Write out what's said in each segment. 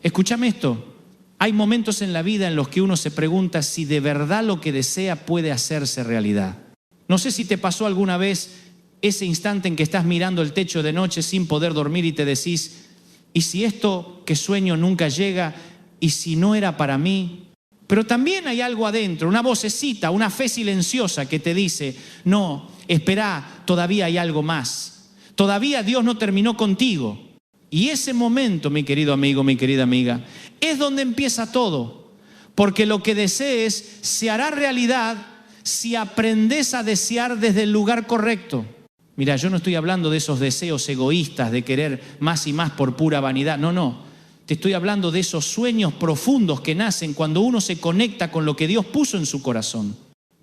Escúchame esto. Hay momentos en la vida en los que uno se pregunta si de verdad lo que desea puede hacerse realidad. No sé si te pasó alguna vez ese instante en que estás mirando el techo de noche sin poder dormir y te decís, ¿y si esto que sueño nunca llega? ¿Y si no era para mí? Pero también hay algo adentro, una vocecita, una fe silenciosa que te dice, no, espera, todavía hay algo más. Todavía Dios no terminó contigo. Y ese momento, mi querido amigo, mi querida amiga, es donde empieza todo. Porque lo que desees se hará realidad si aprendes a desear desde el lugar correcto. Mira, yo no estoy hablando de esos deseos egoístas de querer más y más por pura vanidad. No. Te estoy hablando de esos sueños profundos que nacen cuando uno se conecta con lo que Dios puso en su corazón.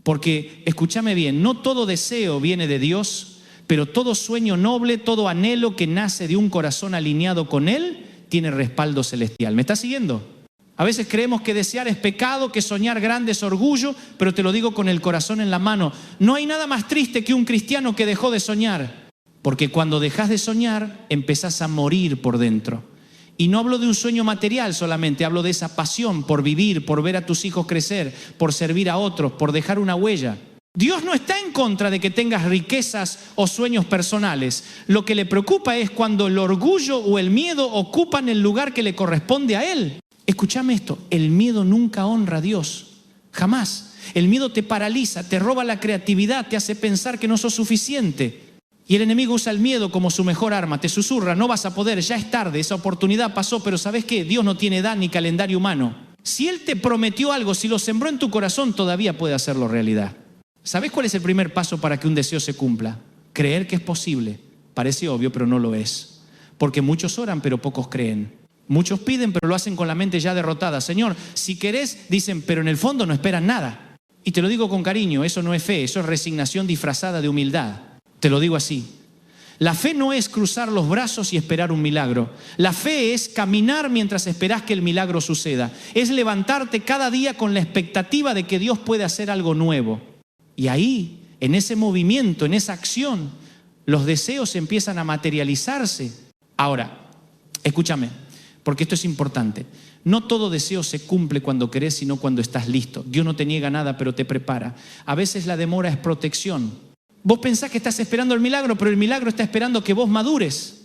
Porque, escúchame bien, no todo deseo viene de Dios, pero todo sueño noble, todo anhelo que nace de un corazón alineado con Él, tiene respaldo celestial. ¿Me estás siguiendo? A veces creemos que desear es pecado, que soñar grande es orgullo, pero te lo digo con el corazón en la mano. No hay nada más triste que un cristiano que dejó de soñar, porque cuando dejas de soñar, empezás a morir por dentro. Y no hablo de un sueño material solamente, hablo de esa pasión por vivir, por ver a tus hijos crecer, por servir a otros, por dejar una huella. Dios no está en contra de que tengas riquezas o sueños personales. Lo que le preocupa es cuando el orgullo o el miedo ocupan el lugar que le corresponde a Él. Escúchame esto, el miedo nunca honra a Dios, jamás. El miedo te paraliza, te roba la creatividad, te hace pensar que no sos suficiente. Y el enemigo usa el miedo como su mejor arma, te susurra, no vas a poder, ya es tarde, esa oportunidad pasó, pero ¿sabes qué? Dios no tiene edad ni calendario humano. Si Él te prometió algo, si lo sembró en tu corazón, todavía puede hacerlo realidad. ¿Sabes cuál es el primer paso para que un deseo se cumpla? Creer que es posible. Parece obvio, pero no lo es. Porque muchos oran, pero pocos creen. Muchos piden, pero lo hacen con la mente ya derrotada. Señor, si querés, dicen, pero en el fondo no esperan nada. Y te lo digo con cariño, eso no es fe, eso es resignación disfrazada de humildad. Te lo digo así. La fe no es cruzar los brazos y esperar un milagro. La fe es caminar mientras esperás que el milagro suceda. Es levantarte cada día con la expectativa de que Dios puede hacer algo nuevo. Y ahí, en ese movimiento, en esa acción, los deseos empiezan a materializarse. Ahora, escúchame, porque esto es importante. No todo deseo se cumple cuando querés, sino cuando estás listo. Dios no te niega nada, pero te prepara. A veces la demora es protección. Vos pensás que estás esperando el milagro, pero el milagro está esperando que vos madures.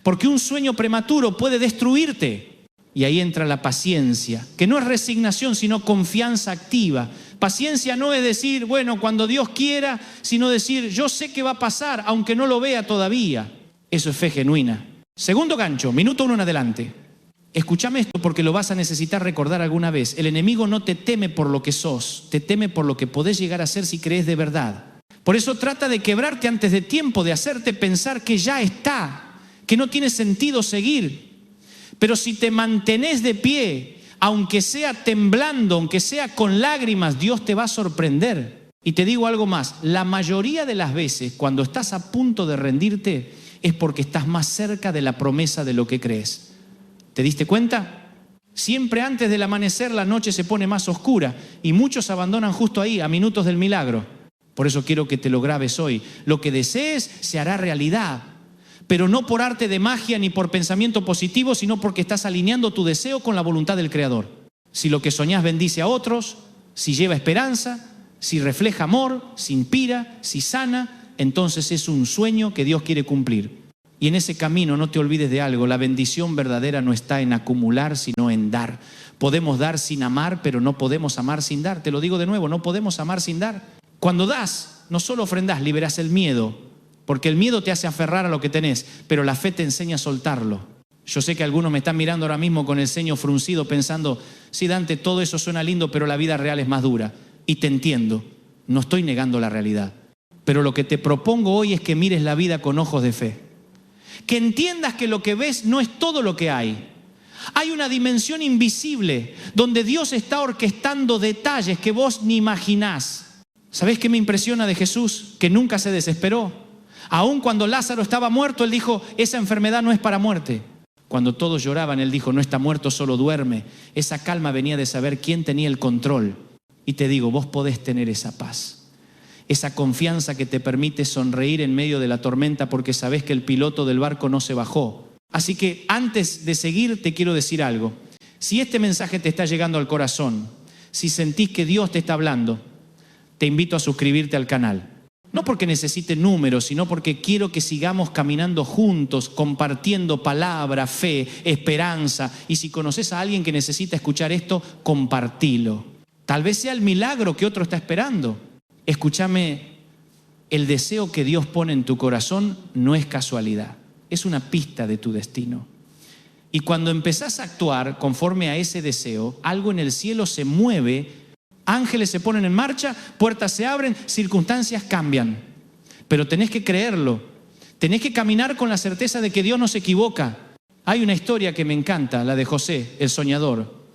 Porque un sueño prematuro puede destruirte. Y ahí entra la paciencia, que no es resignación, sino confianza activa. Paciencia no es decir, bueno, cuando Dios quiera, sino decir, yo sé que va a pasar, aunque no lo vea todavía. Eso es fe genuina. Segundo gancho, minuto 1 en adelante. Escúchame esto porque lo vas a necesitar recordar alguna vez. El enemigo no te teme por lo que sos, te teme por lo que podés llegar a ser si crees de verdad. Por eso trata de quebrarte antes de tiempo, de hacerte pensar que ya está, que no tiene sentido seguir. Pero si te mantenés de pie, aunque sea temblando, aunque sea con lágrimas, Dios te va a sorprender. Y te digo algo más, la mayoría de las veces cuando estás a punto de rendirte es porque estás más cerca de la promesa de lo que crees. ¿Te diste cuenta? Siempre antes del amanecer la noche se pone más oscura y muchos abandonan justo ahí, a minutos del milagro. Por eso quiero que te lo grabes hoy. Lo que desees se hará realidad, pero no por arte de magia ni por pensamiento positivo, sino porque estás alineando tu deseo con la voluntad del Creador. Si lo que soñás bendice a otros, si lleva esperanza, si refleja amor, si inspira, si sana, entonces es un sueño que Dios quiere cumplir. Y en ese camino no te olvides de algo, la bendición verdadera no está en acumular, sino en dar. Podemos dar sin amar, pero no podemos amar sin dar. Te lo digo de nuevo, no podemos amar sin dar. Cuando das, no solo ofrendás, liberás el miedo, porque el miedo te hace aferrar a lo que tenés, pero la fe te enseña a soltarlo. Yo sé que algunos me están mirando ahora mismo con el ceño fruncido pensando, sí, Dante, todo eso suena lindo, pero la vida real es más dura. Y te entiendo, no estoy negando la realidad. Pero lo que te propongo hoy es que mires la vida con ojos de fe. Que entiendas que lo que ves no es todo lo que hay. Hay una dimensión invisible donde Dios está orquestando detalles que vos ni imaginás. ¿Sabés qué me impresiona de Jesús? Que nunca se desesperó. Aun cuando Lázaro estaba muerto, Él dijo, esa enfermedad no es para muerte. Cuando todos lloraban, Él dijo, no está muerto, solo duerme. Esa calma venía de saber quién tenía el control. Y te digo, vos podés tener esa paz. Esa confianza que te permite sonreír en medio de la tormenta porque sabés que el piloto del barco no se bajó. Así que antes de seguir te quiero decir algo. Si este mensaje te está llegando al corazón, si sentís que Dios te está hablando, te invito a suscribirte al canal. No porque necesite números, sino porque quiero que sigamos caminando juntos, compartiendo palabra, fe, esperanza. Y si conoces a alguien que necesita escuchar esto, compartilo. Tal vez sea el milagro que otro está esperando. Escúchame, el deseo que Dios pone en tu corazón no es casualidad, es una pista de tu destino. Y cuando empezás a actuar conforme a ese deseo, algo en el cielo se mueve. Ángeles se ponen en marcha, puertas se abren, circunstancias cambian. Pero tenés que creerlo. Tenés que caminar con la certeza de que Dios no se equivoca. Hay una historia que me encanta, la de José, el soñador.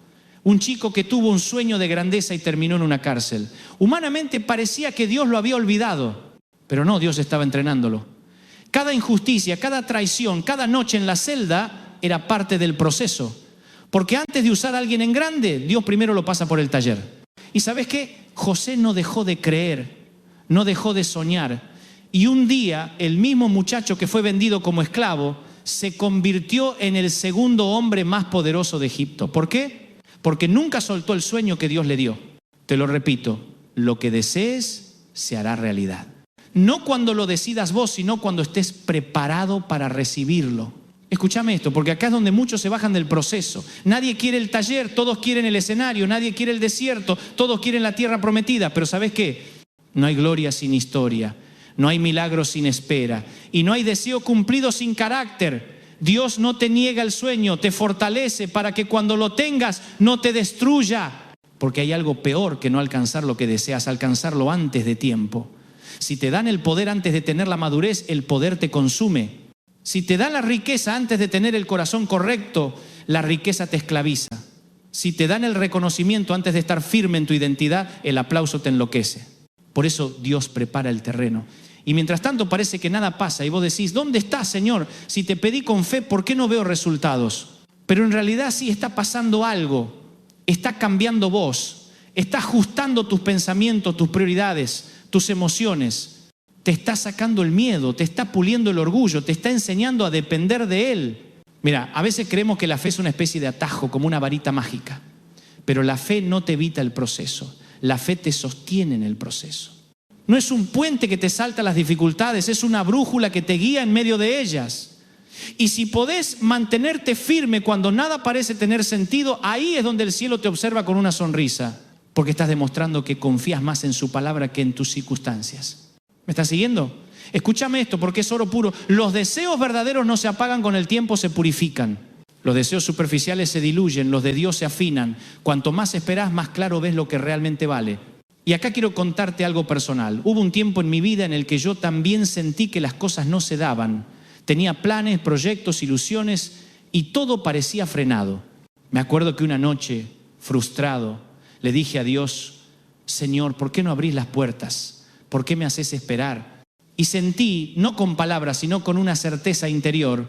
Un chico que tuvo un sueño de grandeza y terminó en una cárcel. Humanamente parecía que Dios lo había olvidado, pero no, Dios estaba entrenándolo. Cada injusticia, cada traición, cada noche en la celda era parte del proceso. Porque antes de usar a alguien en grande, Dios primero lo pasa por el taller. ¿Y sabes qué? José no dejó de creer, no dejó de soñar. Y un día el mismo muchacho que fue vendido como esclavo se convirtió en el segundo hombre más poderoso de Egipto. ¿Por qué? Porque nunca soltó el sueño que Dios le dio. Te lo repito, lo que desees se hará realidad. No cuando lo decidas vos, sino cuando estés preparado para recibirlo. Escúchame esto, porque acá es donde muchos se bajan del proceso. Nadie quiere el taller, todos quieren el escenario, nadie quiere el desierto, todos quieren la tierra prometida. Pero ¿sabes qué? No hay gloria sin historia, no hay milagro sin espera y no hay deseo cumplido sin carácter. Dios no te niega el sueño, te fortalece para que cuando lo tengas no te destruya. Porque hay algo peor que no alcanzar lo que deseas, alcanzarlo antes de tiempo. Si te dan el poder antes de tener la madurez, el poder te consume. Si te dan la riqueza antes de tener el corazón correcto, la riqueza te esclaviza. Si te dan el reconocimiento antes de estar firme en tu identidad, el aplauso te enloquece. Por eso Dios prepara el terreno. Y mientras tanto parece que nada pasa y vos decís, ¿dónde estás, Señor? Si te pedí con fe, ¿por qué no veo resultados? Pero en realidad sí está pasando algo. Está cambiando vos. Está ajustando tus pensamientos, tus prioridades, tus emociones. Te está sacando el miedo, te está puliendo el orgullo, te está enseñando a depender de Él. Mira, a veces creemos que la fe es una especie de atajo, como una varita mágica. Pero la fe no te evita el proceso, la fe te sostiene en el proceso. No es un puente que te salta las dificultades, es una brújula que te guía en medio de ellas. Y si podés mantenerte firme cuando nada parece tener sentido, ahí es donde el cielo te observa con una sonrisa, porque estás demostrando que confías más en su palabra que en tus circunstancias. ¿Me estás siguiendo? Escúchame esto porque es oro puro. Los deseos verdaderos no se apagan con el tiempo, se purifican. Los deseos superficiales se diluyen, los de Dios se afinan. Cuanto más esperás, más claro ves lo que realmente vale. Y acá quiero contarte algo personal. Hubo un tiempo en mi vida en el que yo también sentí que las cosas no se daban. Tenía planes, proyectos, ilusiones y todo parecía frenado. Me acuerdo que una noche, frustrado, le dije a Dios, Señor, ¿por qué no abrís las puertas? ¿Por qué me haces esperar? Y sentí, no con palabras, sino con una certeza interior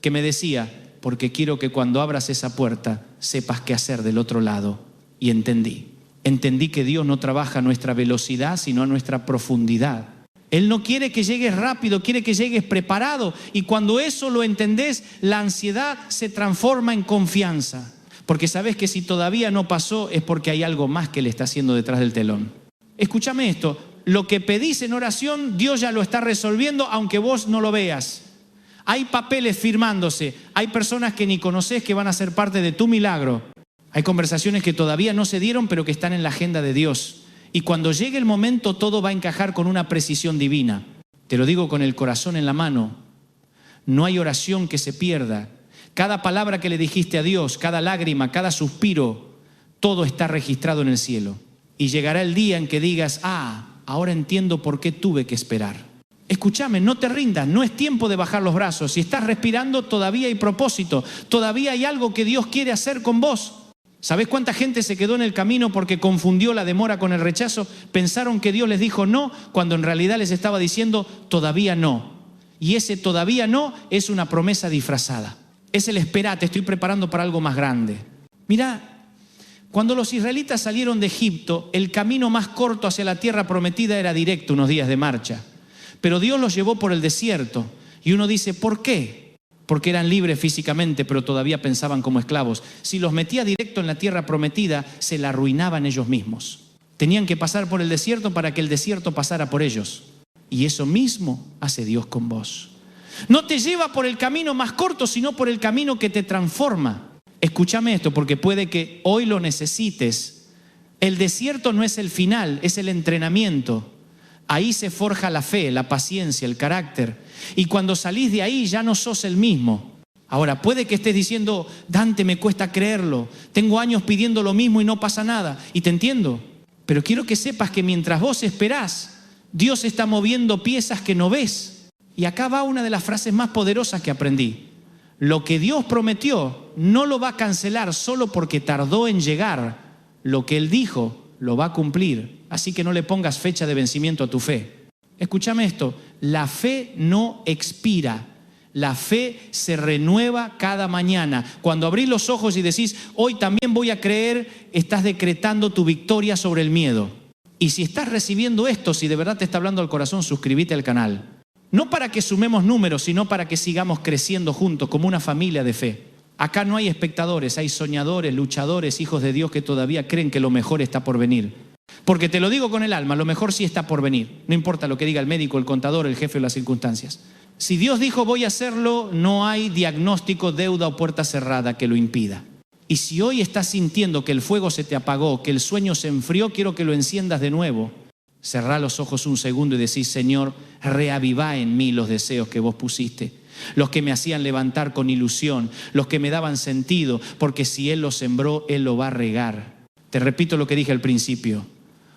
que me decía, porque quiero que cuando abras esa puerta sepas qué hacer del otro lado. Y entendí que Dios no trabaja a nuestra velocidad, sino a nuestra profundidad. Él no quiere que llegues rápido, quiere que llegues preparado. Y cuando eso lo entendés, la ansiedad se transforma en confianza. Porque sabes que si todavía no pasó es porque hay algo más que le está haciendo detrás del telón. Escúchame esto. Lo que pedís en oración, Dios ya lo está resolviendo, aunque vos no lo veas. Hay papeles firmándose, hay personas que ni conocés que van a ser parte de tu milagro. Hay conversaciones que todavía no se dieron, pero que están en la agenda de Dios. Y cuando llegue el momento, todo va a encajar con una precisión divina. Te lo digo con el corazón en la mano. No hay oración que se pierda. Cada palabra que le dijiste a Dios, cada lágrima, cada suspiro, todo está registrado en el cielo. Y llegará el día en que digas, ahora entiendo por qué tuve que esperar. Escúchame, no te rindas, no es tiempo de bajar los brazos. Si estás respirando, todavía hay propósito, todavía hay algo que Dios quiere hacer con vos. ¿Sabés cuánta gente se quedó en el camino porque confundió la demora con el rechazo? Pensaron que Dios les dijo no, cuando en realidad les estaba diciendo todavía no. Y ese todavía no es una promesa disfrazada. Es el espera, te estoy preparando para algo más grande. Mirá, cuando los israelitas salieron de Egipto, el camino más corto hacia la tierra prometida era directo, unos días de marcha. Pero Dios los llevó por el desierto. Y uno dice, ¿por qué? porque eran libres físicamente, pero todavía pensaban como esclavos. Si los metía directo en la tierra prometida, se la arruinaban ellos mismos. Tenían que pasar por el desierto para que el desierto pasara por ellos. Y eso mismo hace Dios con vos. No te lleva por el camino más corto, sino por el camino que te transforma. Escúchame esto, porque puede que hoy lo necesites. El desierto no es el final, es el entrenamiento. Ahí se forja la fe, la paciencia, el carácter. Y cuando salís de ahí ya no sos el mismo. Ahora, puede que estés diciendo, Dante, me cuesta creerlo. Tengo años pidiendo lo mismo y no pasa nada. Y te entiendo. Pero quiero que sepas que mientras vos esperás, Dios está moviendo piezas que no ves. Y acá va una de las frases más poderosas que aprendí. Lo que Dios prometió no lo va a cancelar solo porque tardó en llegar. Lo que Él dijo lo va a cumplir. Así que no le pongas fecha de vencimiento a tu fe. Escúchame esto, la fe no expira. La fe se renueva cada mañana. Cuando abrís los ojos y decís, hoy también voy a creer, estás decretando tu victoria sobre el miedo. Y si estás recibiendo esto, si de verdad te está hablando al corazón, suscríbete al canal. No para que sumemos números, sino para que sigamos creciendo juntos como una familia de fe. Acá no hay espectadores, hay soñadores, luchadores, hijos de Dios que todavía creen que lo mejor está por venir. Porque te lo digo con el alma, lo mejor sí está por venir. No importa lo que diga el médico, el contador, el jefe o las circunstancias. Si Dios dijo voy a hacerlo, no hay diagnóstico, deuda o puerta cerrada que lo impida. Y si hoy estás sintiendo que el fuego se te apagó, que el sueño se enfrió, quiero que lo enciendas de nuevo. Cerrá los ojos un segundo y decís, Señor, reavivá en mí los deseos que vos pusiste. Los que me hacían levantar con ilusión, los que me daban sentido, porque si Él lo sembró, Él lo va a regar. Te repito lo que dije al principio.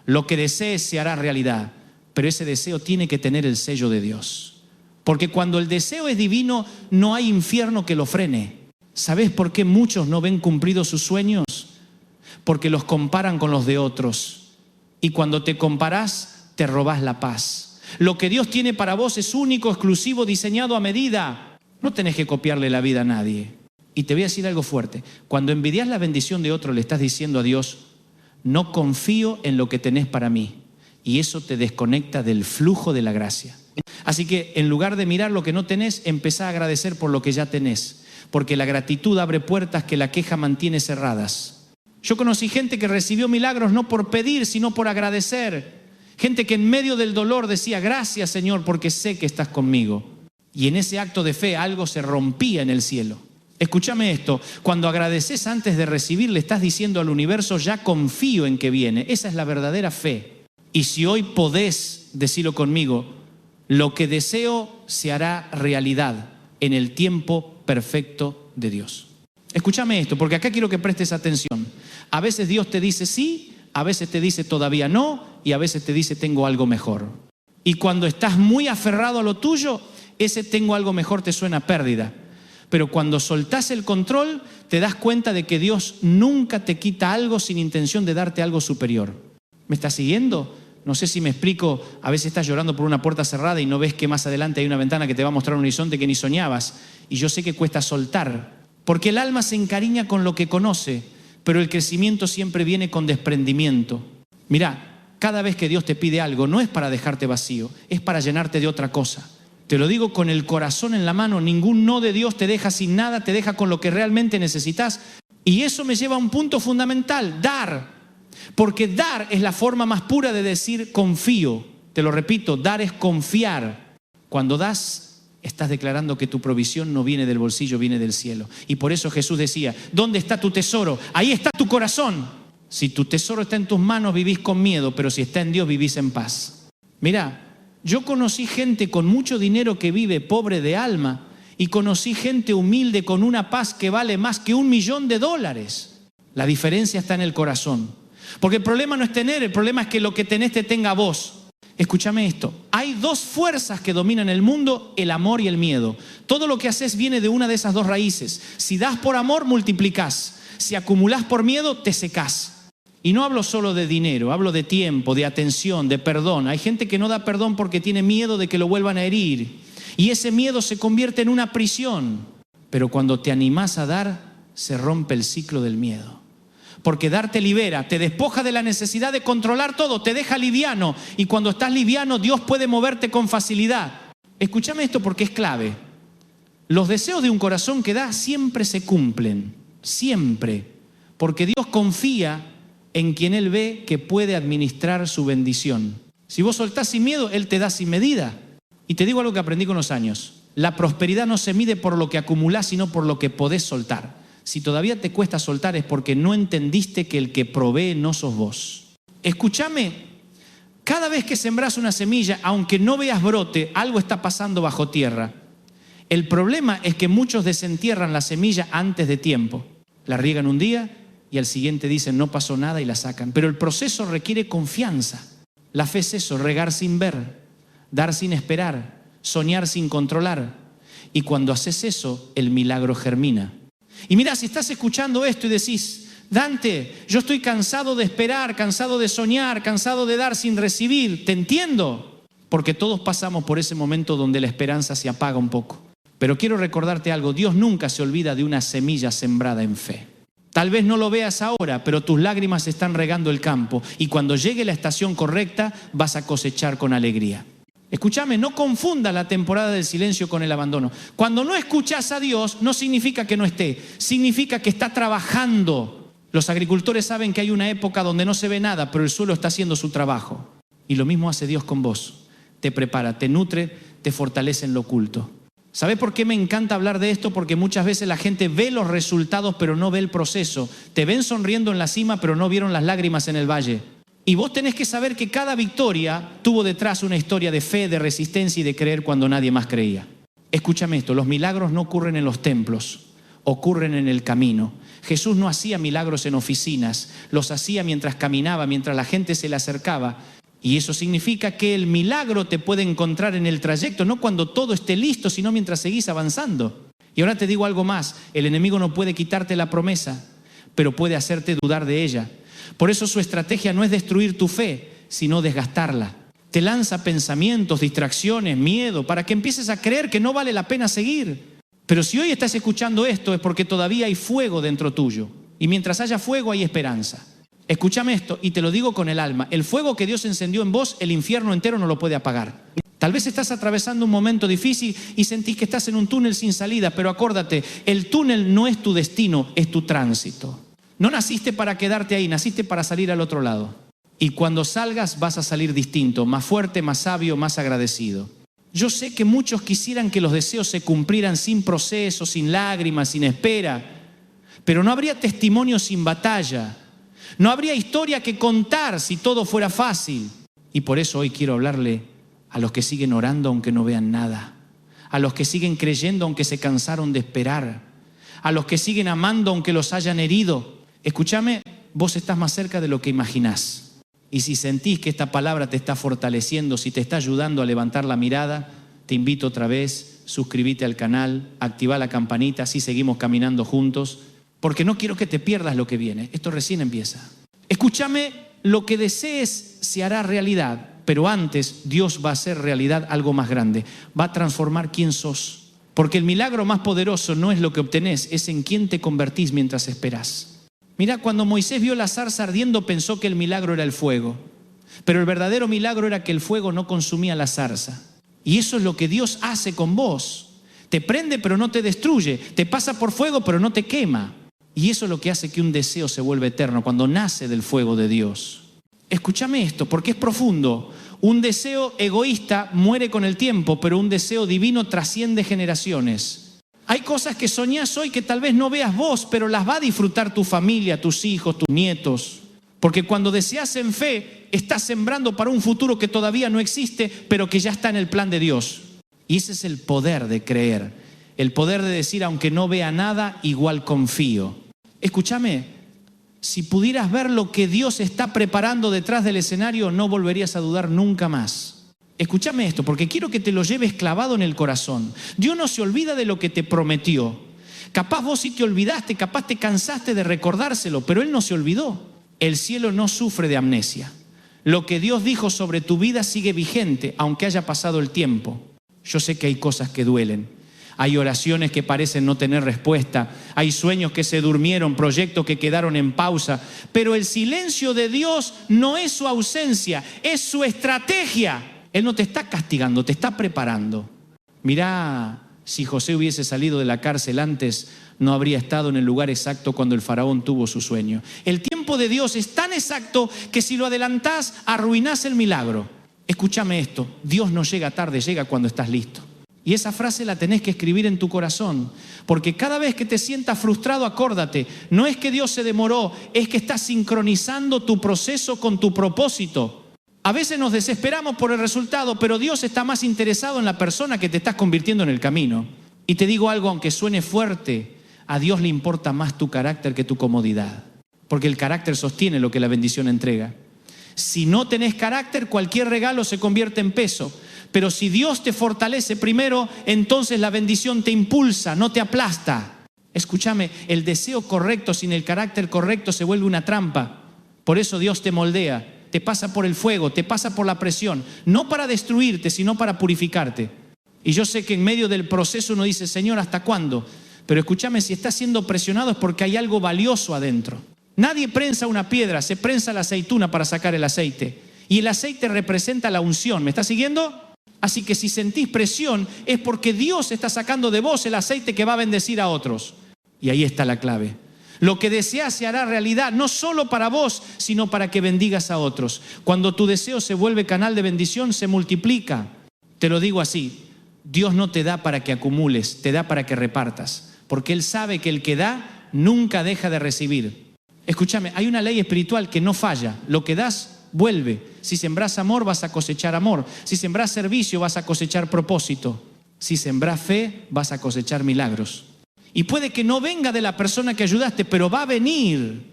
Lo que desees se hará realidad, pero ese deseo tiene que tener el sello de Dios. Porque cuando el deseo es divino, no hay infierno que lo frene. ¿Sabes por qué muchos no ven cumplidos sus sueños? Porque los comparan con los de otros. Y cuando te comparás, te robás la paz. Lo que Dios tiene para vos es único, exclusivo, diseñado a medida. No tenés que copiarle la vida a nadie. Y te voy a decir algo fuerte. Cuando envidias la bendición de otro, le estás diciendo a Dios, no confío en lo que tenés para mí. Y eso te desconecta del flujo de la gracia. Así que en lugar de mirar lo que no tenés, empezá a agradecer por lo que ya tenés. Porque la gratitud abre puertas que la queja mantiene cerradas. Yo conocí gente que recibió milagros no por pedir, sino por agradecer. Gente que en medio del dolor decía, gracias Señor, porque sé que estás conmigo. Y en ese acto de fe algo se rompía en el cielo. Escúchame esto, cuando agradeces antes de recibir, le estás diciendo al universo, ya confío en que viene. Esa es la verdadera fe. Y si hoy podés decirlo conmigo, lo que deseo se hará realidad en el tiempo perfecto de Dios. Escúchame esto, porque acá quiero que prestes atención. A veces Dios te dice sí, a veces te dice todavía no, y a veces te dice tengo algo mejor. Y cuando estás muy aferrado a lo tuyo, ese tengo algo mejor te suena a pérdida. Pero cuando soltás el control, te das cuenta de que Dios nunca te quita algo sin intención de darte algo superior. ¿Me estás siguiendo? No sé si me explico. A veces estás llorando por una puerta cerrada y no ves que más adelante hay una ventana que te va a mostrar un horizonte que ni soñabas. Y yo sé que cuesta soltar, porque el alma se encariña con lo que conoce, pero el crecimiento siempre viene con desprendimiento. Mirá, cada vez que Dios te pide algo, no es para dejarte vacío, es para llenarte de otra cosa. Te lo digo con el corazón en la mano, ningún no de Dios te deja sin nada, te deja con lo que realmente necesitas. Y eso me lleva a un punto fundamental, dar. Porque dar es la forma más pura de decir confío. Te lo repito, dar es confiar. Cuando das, estás declarando que tu provisión no viene del bolsillo, viene del cielo. Y por eso Jesús decía, ¿dónde está tu tesoro? Ahí está tu corazón. Si tu tesoro está en tus manos, vivís con miedo, pero si está en Dios, vivís en paz. Mirá, yo conocí gente con mucho dinero que vive pobre de alma y conocí gente humilde con una paz que vale más que $1.000.000. La diferencia está en el corazón. Porque el problema no es tener, el problema es que lo que tenés te tenga a vos. Escúchame esto, hay dos fuerzas que dominan el mundo, el amor y el miedo. Todo lo que haces viene de una de esas dos raíces. Si das por amor, multiplicás. Si acumulás por miedo, te secás. Y no hablo solo de dinero, hablo de tiempo, de atención, de perdón. Hay gente que no da perdón porque tiene miedo de que lo vuelvan a herir. Y ese miedo se convierte en una prisión. Pero cuando te animás a dar, se rompe el ciclo del miedo. Porque dar te libera, te despoja de la necesidad de controlar todo, te deja liviano. Y cuando estás liviano, Dios puede moverte con facilidad. Escúchame esto porque es clave. Los deseos de un corazón que da siempre se cumplen, siempre, porque Dios confía en quien Él ve que puede administrar su bendición. Si vos soltás sin miedo, Él te da sin medida. Y te digo algo que aprendí con los años. La prosperidad no se mide por lo que acumulás, sino por lo que podés soltar. Si todavía te cuesta soltar es porque no entendiste que el que provee no sos vos. Escúchame, cada vez que sembrás una semilla, aunque no veas brote, algo está pasando bajo tierra. El problema es que muchos desentierran la semilla antes de tiempo. La riegan un día y al siguiente dicen no pasó nada y la sacan. Pero el proceso requiere confianza. La fe es eso, regar sin ver, dar sin esperar, soñar sin controlar. Y cuando haces eso, el milagro germina. Y mira, si estás escuchando esto y decís, Dante, yo estoy cansado de esperar, cansado de soñar, cansado de dar sin recibir, te entiendo, porque todos pasamos por ese momento donde la esperanza se apaga un poco. Pero quiero recordarte algo, Dios nunca se olvida de una semilla sembrada en fe. Tal vez no lo veas ahora, pero tus lágrimas están regando el campo y cuando llegue la estación correcta vas a cosechar con alegría. Escúchame, no confundas la temporada del silencio con el abandono. Cuando no escuchas a Dios no significa que no esté, significa que está trabajando. Los agricultores saben que hay una época donde no se ve nada, pero el suelo está haciendo su trabajo. Y lo mismo hace Dios con vos. Te prepara, te nutre, te fortalece en lo oculto. ¿Sabe por qué me encanta hablar de esto? Porque muchas veces la gente ve los resultados pero no ve el proceso. Te ven sonriendo en la cima pero no vieron las lágrimas en el valle. Y vos tenés que saber que cada victoria tuvo detrás una historia de fe, de resistencia y de creer cuando nadie más creía. Escúchame esto, los milagros no ocurren en los templos, ocurren en el camino. Jesús no hacía milagros en oficinas, los hacía mientras caminaba, mientras la gente se le acercaba. Y eso significa que el milagro te puede encontrar en el trayecto, no cuando todo esté listo, sino mientras seguís avanzando. Y ahora te digo algo más, el enemigo no puede quitarte la promesa, pero puede hacerte dudar de ella. Por eso su estrategia no es destruir tu fe, sino desgastarla. Te lanza pensamientos, distracciones, miedo, para que empieces a creer que no vale la pena seguir. Pero si hoy estás escuchando esto es porque todavía hay fuego dentro tuyo. Y mientras haya fuego hay esperanza. Escúchame esto y te lo digo con el alma. El fuego que Dios encendió en vos, el infierno entero no lo puede apagar. Tal vez estás atravesando un momento difícil y sentís que estás en un túnel sin salida, pero acuérdate, el túnel no es tu destino, es tu tránsito. No naciste para quedarte ahí, naciste para salir al otro lado. Y cuando salgas vas a salir distinto, más fuerte, más sabio, más agradecido. Yo sé que muchos quisieran que los deseos se cumplieran sin proceso, sin lágrimas, sin espera. Pero no habría testimonio sin batalla. No habría historia que contar si todo fuera fácil. Y por eso hoy quiero hablarle a los que siguen orando aunque no vean nada. A los que siguen creyendo aunque se cansaron de esperar. A los que siguen amando aunque los hayan herido. Escúchame, vos estás más cerca de lo que imaginás. Y si sentís que esta palabra te está fortaleciendo, si te está ayudando a levantar la mirada, te invito otra vez, suscríbete al canal, activa la campanita, así seguimos caminando juntos, porque no quiero que te pierdas lo que viene. Esto recién empieza. Escúchame, lo que desees se hará realidad, pero antes Dios va a hacer realidad algo más grande. Va a transformar quién sos. Porque el milagro más poderoso no es lo que obtenés, es en quién te convertís mientras esperás. Mira, cuando Moisés vio la zarza ardiendo pensó que el milagro era el fuego. Pero el verdadero milagro era que el fuego no consumía la zarza. Y eso es lo que Dios hace con vos. Te prende pero no te destruye. Te pasa por fuego pero no te quema. Y eso es lo que hace que un deseo se vuelva eterno, cuando nace del fuego de Dios. Escúchame esto, porque es profundo. Un deseo egoísta muere con el tiempo, pero un deseo divino trasciende generaciones. Hay cosas que soñás hoy que tal vez no veas vos, pero las va a disfrutar tu familia, tus hijos, tus nietos. Porque cuando deseas en fe, estás sembrando para un futuro que todavía no existe, pero que ya está en el plan de Dios. Y ese es el poder de creer. El poder de decir, aunque no vea nada, igual confío. Escúchame, si pudieras ver lo que Dios está preparando detrás del escenario, no volverías a dudar nunca más. Escúchame esto, porque quiero que te lo lleves clavado en el corazón. Dios no se olvida de lo que te prometió. Capaz vos sí te olvidaste, capaz te cansaste de recordárselo, pero Él no se olvidó. El cielo no sufre de amnesia. Lo que Dios dijo sobre tu vida sigue vigente, aunque haya pasado el tiempo. Yo sé que hay cosas que duelen. Hay oraciones que parecen no tener respuesta. Hay sueños que se durmieron, proyectos que quedaron en pausa. Pero el silencio de Dios no es su ausencia, es su estrategia. Él no te está castigando, te está preparando. Mirá, Si José hubiese salido de la cárcel antes, no habría estado en el lugar exacto cuando el faraón tuvo su sueño. El tiempo de Dios es tan exacto que si lo adelantás, arruinás el milagro. Escúchame esto, Dios no llega tarde, llega cuando estás listo. Y esa frase la tenés que escribir en tu corazón, porque cada vez que te sientas frustrado, acórdate, no es que Dios se demoró, es que estás sincronizando tu proceso con tu propósito. A veces nos desesperamos por el resultado, pero Dios está más interesado en la persona que te estás convirtiendo en el camino. Y te digo algo, aunque suene fuerte, a Dios le importa más tu carácter que tu comodidad, porque el carácter sostiene lo que la bendición entrega. Si no tenés carácter, cualquier regalo se convierte en peso. Pero si Dios te fortalece primero, entonces la bendición te impulsa, no te aplasta. Escúchame, el deseo correcto sin el carácter correcto se vuelve una trampa. Por eso Dios te moldea, te pasa por el fuego, te pasa por la presión, no para destruirte, sino para purificarte. Y yo sé que en medio del proceso uno dice, Señor, ¿hasta cuándo? Pero escúchame, si estás siendo presionado es porque hay algo valioso adentro. Nadie prensa una piedra, se prensa la aceituna para sacar el aceite. Y el aceite representa la unción, ¿me estás siguiendo? Así que si sentís presión es porque Dios está sacando de vos el aceite que va a bendecir a otros. Y ahí está la clave. Lo que deseas se hará realidad, no solo para vos, sino para que bendigas a otros. Cuando tu deseo se vuelve canal de bendición, se multiplica. Te lo digo así, Dios no te da para que acumules, te da para que repartas. Porque Él sabe que el que da nunca deja de recibir. Escúchame, hay una ley espiritual que no falla. Lo que das, vuelve. Si sembrás amor, vas a cosechar amor. Si sembrás servicio, vas a cosechar propósito. Si sembrás fe, vas a cosechar milagros. Y puede que no venga de la persona que ayudaste, pero va a venir.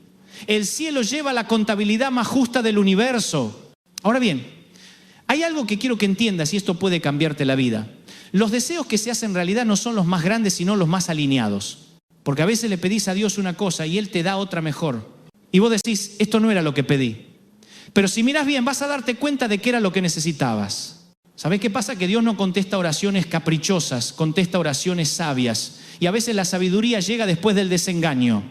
El cielo lleva la contabilidad más justa del universo. Ahora bien, hay algo que quiero que entiendas y esto puede cambiarte la vida. Los deseos que se hacen realidad no son los más grandes, sino los más alineados. Porque a veces le pedís a Dios una cosa y Él te da otra mejor. Y vos decís, esto no era lo que pedí. Pero si miras bien, vas a darte cuenta de que era lo que necesitabas. ¿Sabés qué pasa? Que Dios no contesta oraciones caprichosas, contesta oraciones sabias. Y a veces la sabiduría llega después del desengaño.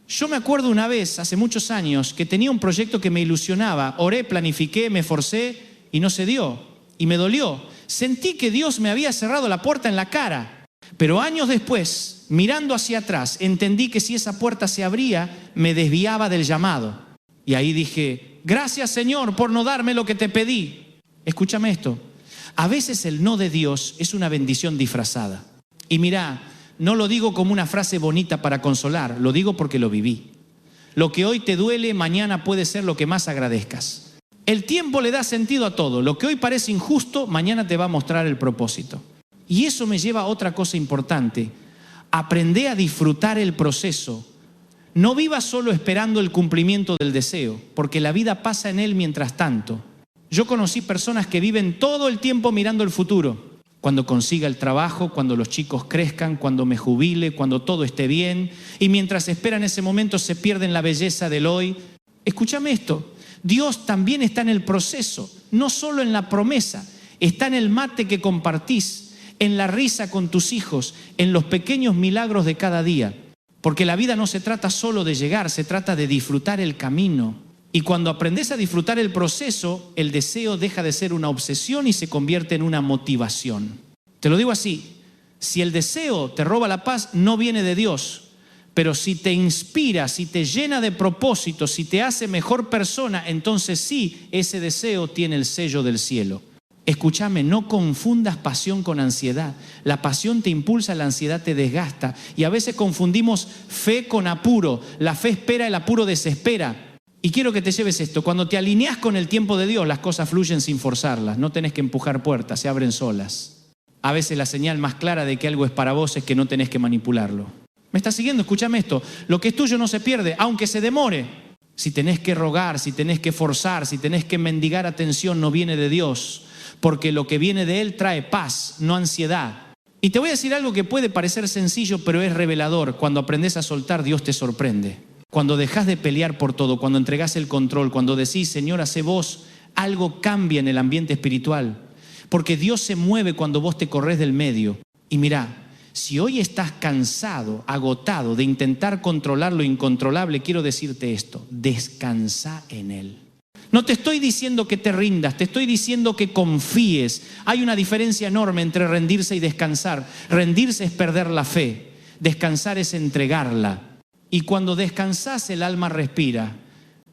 Yo me acuerdo una vez, hace muchos años, que tenía un proyecto que me ilusionaba. Oré, planifiqué, me forcé y no se dio. Y me dolió. Sentí que Dios me había cerrado la puerta en la cara. Pero años después, mirando hacia atrás, entendí que si esa puerta se abría, me desviaba del llamado. Y ahí dije, gracias Señor por no darme lo que te pedí. Escúchame esto. A veces el no de Dios es una bendición disfrazada. Y mirá, no lo digo como una frase bonita para consolar, lo digo porque lo viví. Lo que hoy te duele, mañana puede ser lo que más agradezcas. El tiempo le da sentido a todo. Lo que hoy parece injusto, mañana te va a mostrar el propósito. Y eso me lleva a otra cosa importante. Aprende a disfrutar el proceso. No vivas solo esperando el cumplimiento del deseo, porque la vida pasa en él mientras tanto. Yo conocí personas que viven todo el tiempo mirando el futuro. Cuando consiga el trabajo, cuando los chicos crezcan, cuando me jubile, cuando todo esté bien. Y mientras esperan ese momento se pierden la belleza del hoy. Escúchame esto. Dios también está en el proceso, no solo en la promesa. Está en el mate que compartís, en la risa con tus hijos, en los pequeños milagros de cada día. Porque la vida no se trata solo de llegar, se trata de disfrutar el camino. Y cuando aprendes a disfrutar el proceso, el deseo deja de ser una obsesión y se convierte en una motivación. Te lo digo así, si el deseo te roba la paz, no viene de Dios. Pero si te inspira, si te llena de propósito, si te hace mejor persona, entonces sí, ese deseo tiene el sello del cielo. Escúchame, no confundas pasión con ansiedad. La pasión te impulsa, la ansiedad te desgasta. Y a veces confundimos fe con apuro. La fe espera, el apuro desespera. Y quiero que te lleves esto. Cuando te alineas con el tiempo de Dios, las cosas fluyen sin forzarlas. No tenés que empujar puertas, se abren solas. A veces la señal más clara de que algo es para vos es que no tenés que manipularlo. ¿Me estás siguiendo? Escúchame esto. Lo que es tuyo no se pierde, aunque se demore. Si tenés que rogar, si tenés que forzar, si tenés que mendigar atención, no viene de Dios. Porque lo que viene de Él trae paz, no ansiedad. Y te voy a decir algo que puede parecer sencillo, pero es revelador. Cuando aprendes a soltar, Dios te sorprende. Cuando dejas de pelear por todo, cuando entregás el control, cuando decís, Señor, hace vos, algo cambia en el ambiente espiritual. Porque Dios se mueve cuando vos te corres del medio. Y mirá, si hoy estás cansado, agotado de intentar controlar lo incontrolable, quiero decirte esto, descansa en Él. No te estoy diciendo que te rindas, te estoy diciendo que confíes. Hay una diferencia enorme entre rendirse y descansar. Rendirse es perder la fe, descansar es entregarla. Y cuando descansás el alma respira,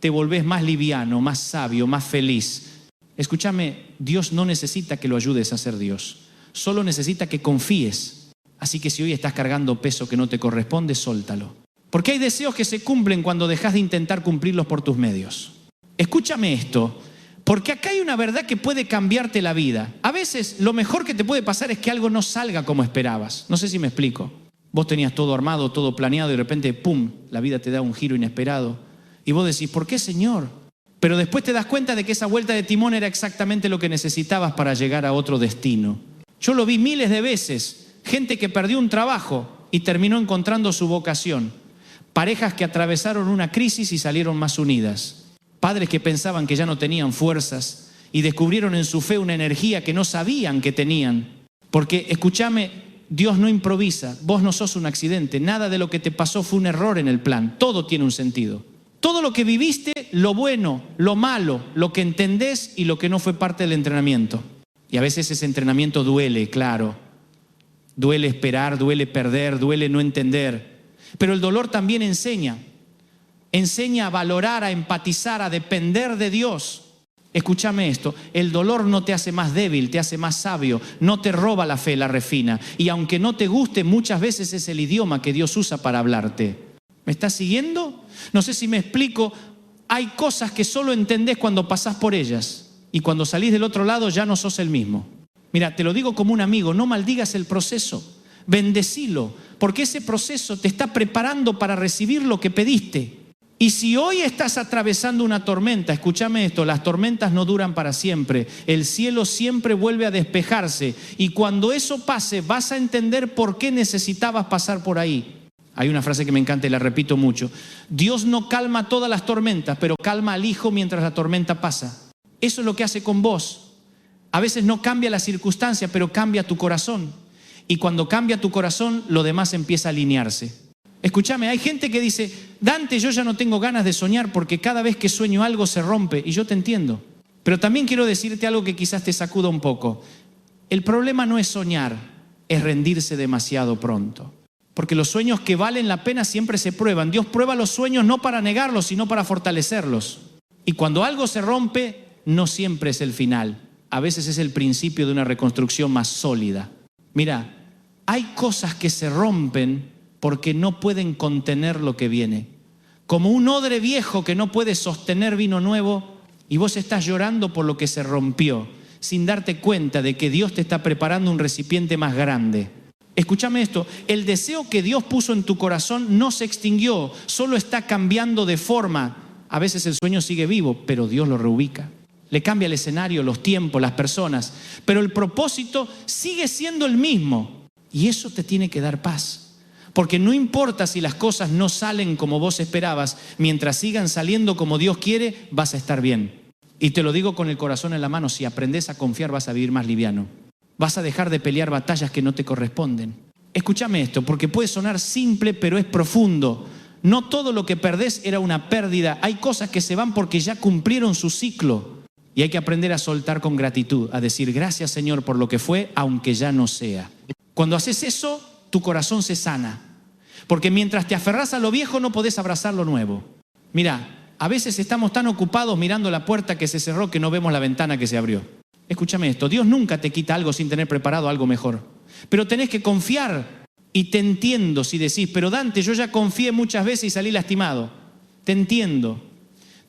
te volvés más liviano, más sabio, más feliz. Escúchame, Dios no necesita que lo ayudes a ser Dios, solo necesita que confíes. Así que si hoy estás cargando peso que no te corresponde, sóltalo. Porque hay deseos que se cumplen cuando dejas de intentar cumplirlos por tus medios. Escúchame esto, porque acá hay una verdad que puede cambiarte la vida. A veces lo mejor que te puede pasar es que algo no salga como esperabas. No sé si me explico. Vos tenías todo armado, todo planeado y de repente, ¡pum!, la vida te da un giro inesperado. Y vos decís, ¿por qué, Señor? Pero después te das cuenta de que esa vuelta de timón era exactamente lo que necesitabas para llegar a otro destino. Yo lo vi miles de veces. Gente que perdió un trabajo y terminó encontrando su vocación. Parejas que atravesaron una crisis y salieron más unidas. Padres que pensaban que ya no tenían fuerzas y descubrieron en su fe una energía que no sabían que tenían. Porque, escúchame, Dios no improvisa, vos no sos un accidente, nada de lo que te pasó fue un error en el plan, todo tiene un sentido. Todo lo que viviste, lo bueno, lo malo, lo que entendés y lo que no fue parte del entrenamiento. Y a veces ese entrenamiento duele, claro. Duele esperar, duele perder, duele no entender. Pero el dolor también enseña. Enseña a valorar, a empatizar, a depender de Dios. Escúchame esto, el dolor no te hace más débil, te hace más sabio, no te roba la fe, la refina. Y aunque no te guste, muchas veces es el idioma que Dios usa para hablarte. ¿Me estás siguiendo? No sé si me explico. Hay cosas que solo entendés cuando pasás por ellas. Y cuando salís del otro lado ya no sos el mismo. Mira, te lo digo como un amigo, no maldigas el proceso. Bendecilo, porque ese proceso te está preparando para recibir lo que pediste. Y si hoy estás atravesando una tormenta, escúchame esto, las tormentas no duran para siempre. El cielo siempre vuelve a despejarse. Y cuando eso pase, vas a entender por qué necesitabas pasar por ahí. Hay una frase que me encanta y la repito mucho. Dios no calma todas las tormentas, pero calma al hijo mientras la tormenta pasa. Eso es lo que hace con vos. A veces no cambia la circunstancia, pero cambia tu corazón. Y cuando cambia tu corazón, lo demás empieza a alinearse. Escúchame, hay gente que dice, Dante, yo ya no tengo ganas de soñar porque cada vez que sueño algo se rompe. Y yo te entiendo. Pero también quiero decirte algo que quizás te sacuda un poco. El problema no es soñar, es rendirse demasiado pronto. Porque los sueños que valen la pena siempre se prueban. Dios prueba los sueños no para negarlos, sino para fortalecerlos. Y cuando algo se rompe, no siempre es el final. A veces es el principio de una reconstrucción más sólida. Mira, hay cosas que se rompen porque no pueden contener lo que viene. Como un odre viejo que no puede sostener vino nuevo y vos estás llorando por lo que se rompió, sin darte cuenta de que Dios te está preparando un recipiente más grande. Escúchame esto, el deseo que Dios puso en tu corazón no se extinguió, solo está cambiando de forma. A veces el sueño sigue vivo, pero Dios lo reubica. Le cambia el escenario, los tiempos, las personas, pero el propósito sigue siendo el mismo. Y eso te tiene que dar paz. Porque no importa si las cosas no salen como vos esperabas, mientras sigan saliendo como Dios quiere, vas a estar bien. Y te lo digo con el corazón en la mano, si aprendes a confiar vas a vivir más liviano. Vas a dejar de pelear batallas que no te corresponden. Escúchame esto, porque puede sonar simple, pero es profundo. No todo lo que perdés era una pérdida. Hay cosas que se van porque ya cumplieron su ciclo. Y hay que aprender a soltar con gratitud, a decir gracias Señor por lo que fue, aunque ya no sea. Cuando haces eso, tu corazón se sana. Porque mientras te aferrás a lo viejo no podés abrazar lo nuevo. Mira, a veces estamos tan ocupados mirando la puerta que se cerró que no vemos la ventana que se abrió. Escúchame esto, Dios nunca te quita algo sin tener preparado algo mejor. Pero tenés que confiar. Y te entiendo si decís, pero Dante, yo ya confié muchas veces y salí lastimado. Te entiendo.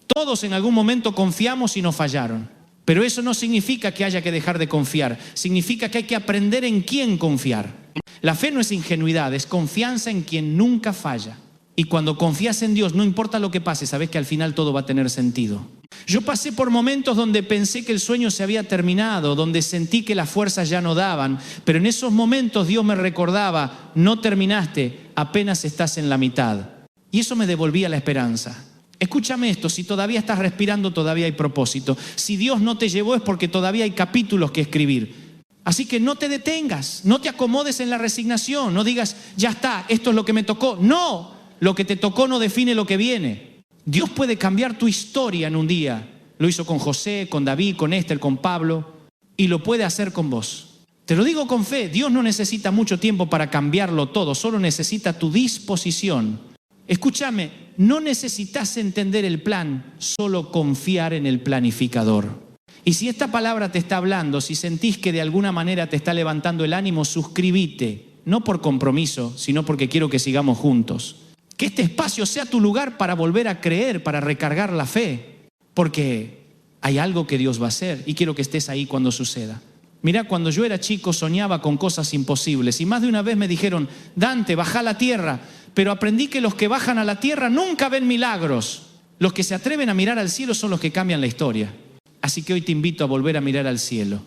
Todos en algún momento confiamos y nos fallaron. Pero eso no significa que haya que dejar de confiar. Significa que hay que aprender en quién confiar. La fe no es ingenuidad, es confianza en quien nunca falla. Y cuando confías en Dios, no importa lo que pase, sabes que al final todo va a tener sentido. Yo pasé por momentos donde pensé que el sueño se había terminado, donde sentí que las fuerzas ya no daban, pero en esos momentos Dios me recordaba, no terminaste, apenas estás en la mitad. Y eso me devolvía la esperanza. Escúchame esto, si todavía estás respirando, todavía hay propósito. Si Dios no te llevó es porque todavía hay capítulos que escribir. Así que no te detengas, no te acomodes en la resignación, no digas, ya está, esto es lo que me tocó. No, lo que te tocó no define lo que viene. Dios puede cambiar tu historia en un día, Lo hizo con José, con David, con Esther, con Pablo, y lo puede hacer con vos. Te lo digo con fe, Dios no necesita mucho tiempo para cambiarlo todo, solo necesita tu disposición. Escúchame, no necesitas entender el plan, solo confiar en el planificador. Y si esta palabra te está hablando, si sentís que de alguna manera te está levantando el ánimo, suscríbete, no por compromiso, sino porque quiero que sigamos juntos. Que este espacio sea tu lugar para volver a creer, para recargar la fe, porque hay algo que Dios va a hacer y quiero que estés ahí cuando suceda. Mira, cuando yo era chico soñaba con cosas imposibles y más de una vez me dijeron, Dante, baja a la tierra, pero aprendí que los que bajan a la tierra nunca ven milagros. Los que se atreven a mirar al cielo son los que cambian la historia. Así que hoy te invito a volver a mirar al cielo,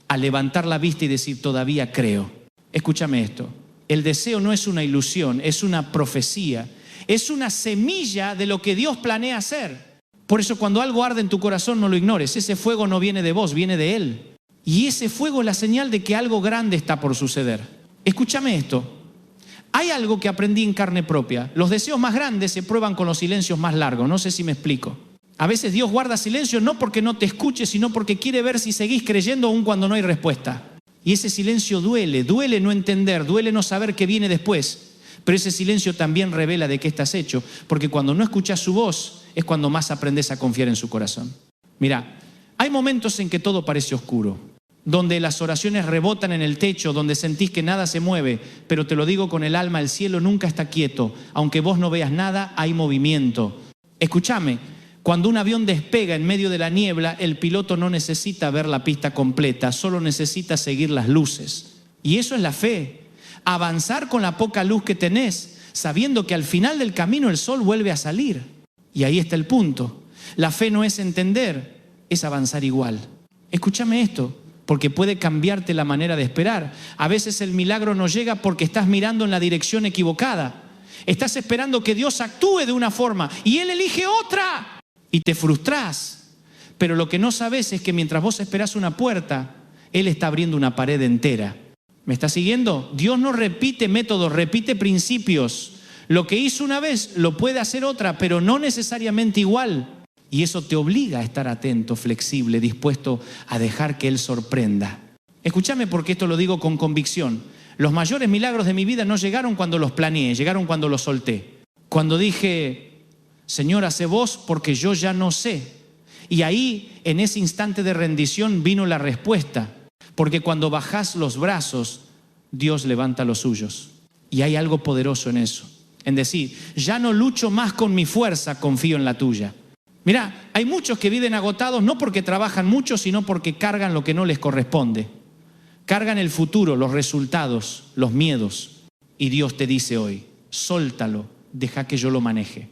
a levantar la vista y decir, todavía creo. Escúchame esto, el deseo no es una ilusión, es una profecía, es una semilla de lo que Dios planea hacer. Por eso cuando algo arde en tu corazón no lo ignores, ese fuego no viene de vos, viene de Él. Y ese fuego es la señal de que algo grande está por suceder. Escúchame esto, hay algo que aprendí en carne propia, los deseos más grandes se prueban con los silencios más largos, no sé si me explico. A veces Dios guarda silencio no porque no te escuche, sino porque quiere ver si seguís creyendo aun cuando no hay respuesta. Y ese silencio duele, duele no entender, duele no saber qué viene después. Pero ese silencio también revela de qué estás hecho, porque cuando no escuchas su voz es cuando más aprendes a confiar en su corazón. Mira, hay momentos en que todo parece oscuro, donde las oraciones rebotan en el techo, donde sentís que nada se mueve, pero te lo digo con el alma, el cielo nunca está quieto. Aunque vos no veas nada, hay movimiento. Escúchame, cuando un avión despega en medio de la niebla, el piloto no necesita ver la pista completa, solo necesita seguir las luces. Y eso es la fe. Avanzar con la poca luz que tenés, sabiendo que al final del camino el sol vuelve a salir. Y ahí está el punto. La fe no es entender, es avanzar igual. Escúchame esto, porque puede cambiarte la manera de esperar. A veces el milagro no llega porque estás mirando en la dirección equivocada. Estás esperando que Dios actúe de una forma y Él elige otra. Y te frustrás. Pero lo que no sabes es que mientras vos esperás una puerta, Él está abriendo una pared entera. ¿Me estás siguiendo? Dios no repite métodos, repite principios. Lo que hizo una vez lo puede hacer otra, pero no necesariamente igual. Y eso te obliga a estar atento, flexible, dispuesto a dejar que Él sorprenda. Escúchame porque esto lo digo con convicción. Los mayores milagros de mi vida no llegaron cuando los planeé, llegaron cuando los solté. Cuando dije, Señor, hace vos porque yo ya no sé. Y ahí, en ese instante de rendición, vino la respuesta. Porque cuando bajás los brazos, Dios levanta los suyos. Y hay algo poderoso en eso. En decir, ya no lucho más con mi fuerza, confío en la tuya. Mirá, hay muchos que viven agotados no porque trabajan mucho, sino porque cargan lo que no les corresponde. Cargan el futuro, los resultados, los miedos. Y Dios te dice hoy, sóltalo, deja que yo lo maneje.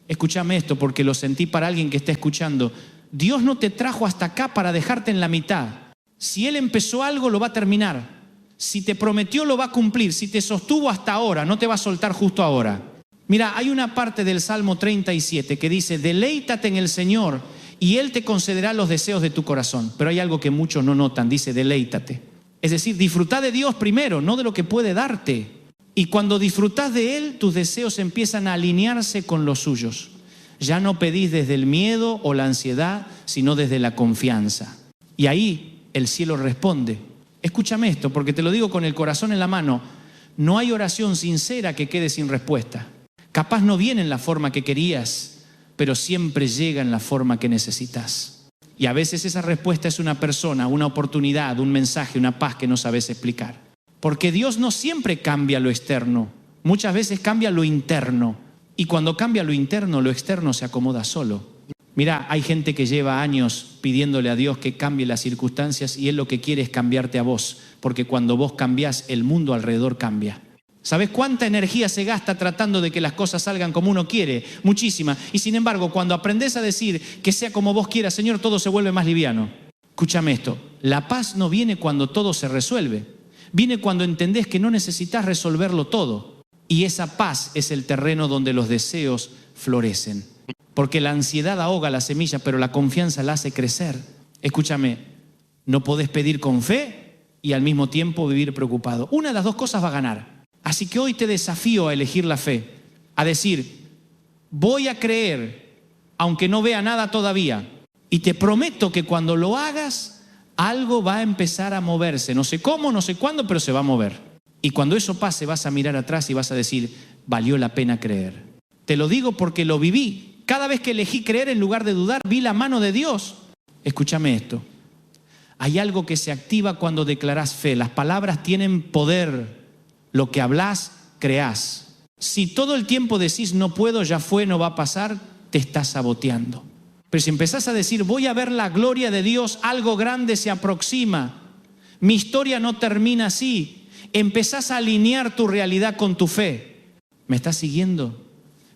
Escúchame esto porque lo sentí para alguien que está escuchando. Dios no te trajo hasta acá para dejarte en la mitad. Si Él empezó algo, lo va a terminar. Si te prometió, lo va a cumplir. Si te sostuvo hasta ahora, no te va a soltar justo ahora. Mira, hay una parte del Salmo 37 que dice, deleítate en el Señor y Él te concederá los deseos de tu corazón. Pero hay algo que muchos no notan, dice deleítate. Es decir, disfruta de Dios primero, no de lo que puede darte. Y cuando disfrutas de Él, tus deseos empiezan a alinearse con los suyos. Ya no pedís desde el miedo o la ansiedad, sino desde la confianza. Y ahí el cielo responde. Escúchame esto, porque te lo digo con el corazón en la mano. No hay oración sincera que quede sin respuesta. Capaz no viene en la forma que querías, pero siempre llega en la forma que necesitas. Y a veces esa respuesta es una persona, una oportunidad, un mensaje, una paz que no sabes explicar. Porque Dios no siempre cambia lo externo, muchas veces cambia lo interno. Y cuando cambia lo interno, lo externo se acomoda solo. Mira, hay gente que lleva años pidiéndole a Dios que cambie las circunstancias y Él lo que quiere es cambiarte a vos. Porque cuando vos cambiás, el mundo alrededor cambia. ¿Sabes cuánta energía se gasta tratando de que las cosas salgan como uno quiere? Muchísima. Y sin embargo, cuando aprendés a decir que sea como vos quieras, Señor, todo se vuelve más liviano. Escúchame esto, la paz no viene cuando todo se resuelve. Viene cuando entendés que no necesitas resolverlo todo. Y esa paz es el terreno donde los deseos florecen. Porque la ansiedad ahoga la semilla, pero la confianza la hace crecer. Escúchame, no podés pedir con fe y al mismo tiempo vivir preocupado. Una de las dos cosas va a ganar. Así que hoy te desafío a elegir la fe. A decir, voy a creer, aunque no vea nada todavía. Y te prometo que cuando lo hagas, algo va a empezar a moverse. No sé cómo, no sé cuándo, pero se va a mover. Y cuando eso pase, vas a mirar atrás y vas a decir, valió la pena creer. Te lo digo porque lo viví. Cada vez que elegí creer en lugar de dudar, vi la mano de Dios. Escúchame esto. Hay algo que se activa cuando declarás fe. Las palabras tienen poder. Lo que hablas, creás. Si todo el tiempo decís no puedo, ya fue, no va a pasar, te estás saboteando. Pero si empezás a decir voy a ver la gloria de Dios, algo grande se aproxima. Mi historia no termina así. Empezás a alinear tu realidad con tu fe. ¿Me estás siguiendo?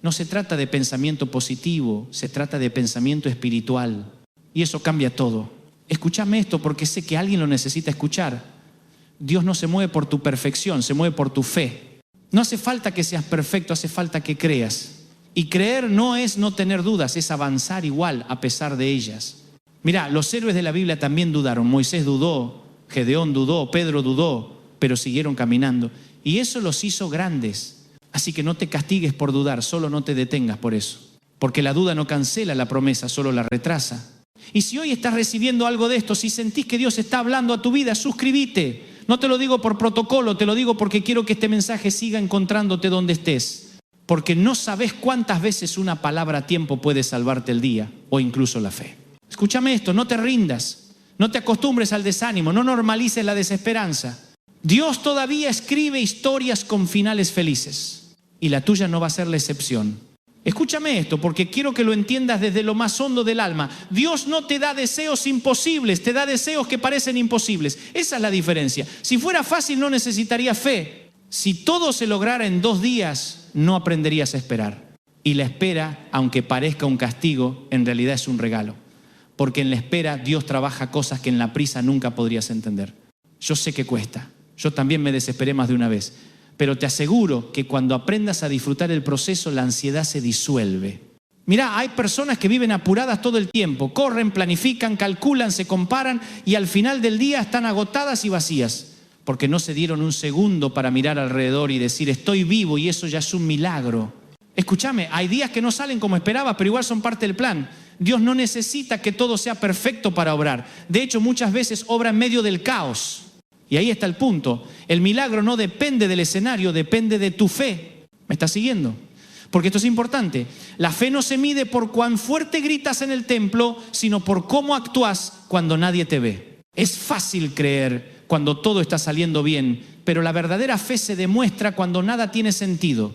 No se trata de pensamiento positivo, se trata de pensamiento espiritual. Y eso cambia todo. Escúchame esto porque sé que alguien lo necesita escuchar. Dios no se mueve por tu perfección, se mueve por tu fe. No hace falta que seas perfecto, hace falta que creas. Y creer no es no tener dudas, es avanzar igual a pesar de ellas. Mirá, los héroes de la Biblia también dudaron. Moisés dudó, Gedeón dudó, Pedro dudó, pero siguieron caminando. Y eso los hizo grandes. Así que no te castigues por dudar, solo no te detengas por eso. Porque la duda no cancela la promesa, solo la retrasa. Y si hoy estás recibiendo algo de esto, si sentís que Dios está hablando a tu vida, suscríbete. No te lo digo por protocolo, te lo digo porque quiero que este mensaje siga encontrándote donde estés. Porque no sabes cuántas veces una palabra a tiempo puede salvarte el día o incluso la fe. Escúchame esto, no te rindas, no te acostumbres al desánimo, no normalices la desesperanza. Dios todavía escribe historias con finales felices y la tuya no va a ser la excepción. Escúchame esto porque quiero que lo entiendas desde lo más hondo del alma. Dios no te da deseos imposibles, te da deseos que parecen imposibles. Esa es la diferencia. Si fuera fácil no necesitaría fe. Si todo se lograra en 2 días, no aprenderías a esperar. Y la espera, aunque parezca un castigo, en realidad es un regalo. Porque en la espera Dios trabaja cosas que en la prisa nunca podrías entender. Yo sé que cuesta. Yo también me desesperé más de una vez. Pero te aseguro que cuando aprendas a disfrutar el proceso, la ansiedad se disuelve. Mirá, hay personas que viven apuradas todo el tiempo. Corren, planifican, calculan, se comparan y al final del día están agotadas y vacías. Porque no se dieron un segundo para mirar alrededor y decir estoy vivo y eso ya es un milagro. Escúchame, hay días que no salen como esperabas, pero igual son parte del plan. Dios no necesita que todo sea perfecto para obrar. De hecho, muchas veces obra en medio del caos. Y ahí está el punto. El milagro no depende del escenario, depende de tu fe. ¿Me estás siguiendo? Porque esto es importante. La fe no se mide por cuán fuerte gritas en el templo, sino por cómo actúas cuando nadie te ve. Es fácil creer cuando todo está saliendo bien, pero la verdadera fe se demuestra cuando nada tiene sentido.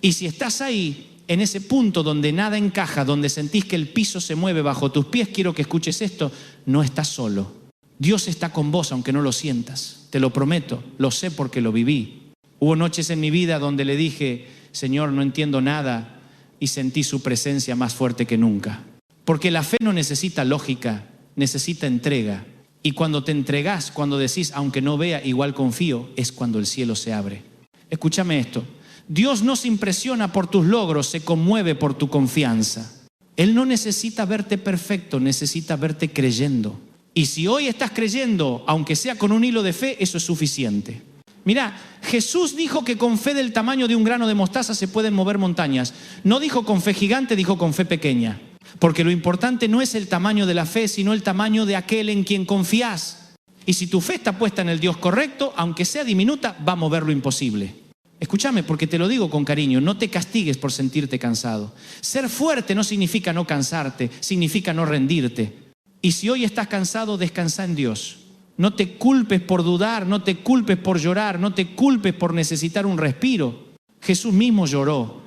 Y si estás ahí, en ese punto donde nada encaja, donde sentís que el piso se mueve bajo tus pies, quiero que escuches esto, no estás solo. Dios está con vos aunque no lo sientas, te lo prometo, lo sé porque lo viví. Hubo noches en mi vida donde le dije, Señor, no entiendo nada, y sentí su presencia más fuerte que nunca. Porque la fe no necesita lógica, necesita entrega. Y cuando te entregás, cuando decís, aunque no vea, igual confío, es cuando el cielo se abre. Escúchame esto, Dios no se impresiona por tus logros, se conmueve por tu confianza. Él no necesita verte perfecto, necesita verte creyendo. Y si hoy estás creyendo, aunque sea con un hilo de fe, eso es suficiente. Mirá, Jesús dijo que con fe del tamaño de un grano de mostaza se pueden mover montañas. No dijo con fe gigante, dijo con fe pequeña. Porque lo importante no es el tamaño de la fe, sino el tamaño de aquel en quien confías. Y si tu fe está puesta en el Dios correcto, aunque sea diminuta, va a mover lo imposible. Escúchame, porque te lo digo con cariño, no te castigues por sentirte cansado. Ser fuerte no significa no cansarte, significa no rendirte. Y si hoy estás cansado, descansa en Dios. No te culpes por dudar, no te culpes por llorar, no te culpes por necesitar un respiro. Jesús mismo lloró.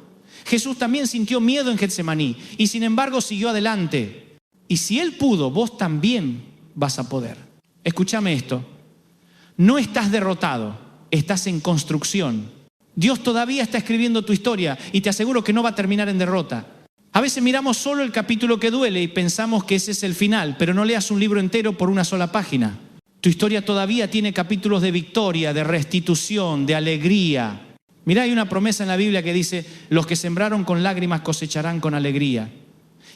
Jesús también sintió miedo en Getsemaní y sin embargo siguió adelante. Y si Él pudo, vos también vas a poder. Escúchame esto. No estás derrotado, estás en construcción. Dios todavía está escribiendo tu historia y te aseguro que no va a terminar en derrota. A veces miramos solo el capítulo que duele y pensamos que ese es el final, pero no leas un libro entero por una sola página. Tu historia todavía tiene capítulos de victoria, de restitución, de alegría. Mirá, hay una promesa en la Biblia que dice, los que sembraron con lágrimas cosecharán con alegría.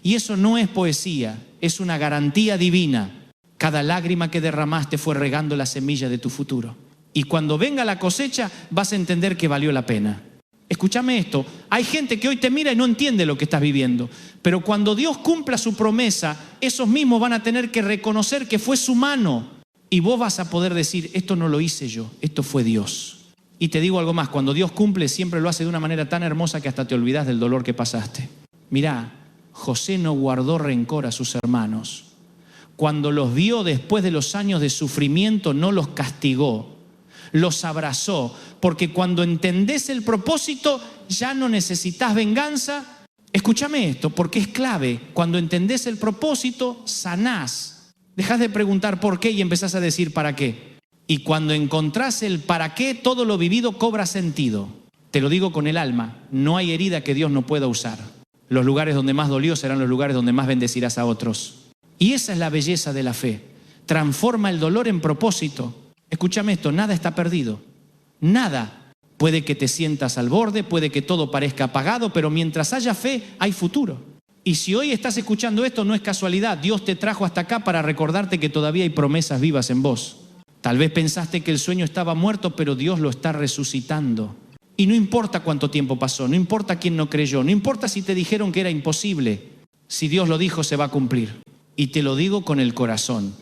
Y eso no es poesía, es una garantía divina. Cada lágrima que derramaste fue regando la semilla de tu futuro. Y cuando venga la cosecha vas a entender que valió la pena. Escúchame esto, hay gente que hoy te mira y no entiende lo que estás viviendo, pero cuando Dios cumpla su promesa, esos mismos van a tener que reconocer que fue su mano y vos vas a poder decir, esto no lo hice yo, esto fue Dios. Y te digo algo más, cuando Dios cumple siempre lo hace de una manera tan hermosa que hasta te olvidas del dolor que pasaste. Mirá, José no guardó rencor a sus hermanos. Cuando los vio después de los años de sufrimiento, no los castigó, los abrazó, porque cuando entendés el propósito, ya no necesitas venganza. Escúchame esto, porque es clave. Cuando entendés el propósito, sanás. Dejás de preguntar por qué y empezás a decir para qué. Y cuando encontrás el para qué, todo lo vivido cobra sentido. Te lo digo con el alma, no hay herida que Dios no pueda usar. Los lugares donde más dolió serán los lugares donde más bendecirás a otros. Y esa es la belleza de la fe. Transforma el dolor en propósito. Escúchame esto, nada está perdido. Nada. Puede que te sientas al borde, puede que todo parezca apagado, pero mientras haya fe, hay futuro. Y si hoy estás escuchando esto, no es casualidad. Dios te trajo hasta acá para recordarte que todavía hay promesas vivas en vos. Tal vez pensaste que el sueño estaba muerto, pero Dios lo está resucitando. Y no importa cuánto tiempo pasó, no importa quién no creyó, no importa si te dijeron que era imposible. Si Dios lo dijo, se va a cumplir. Y te lo digo con el corazón.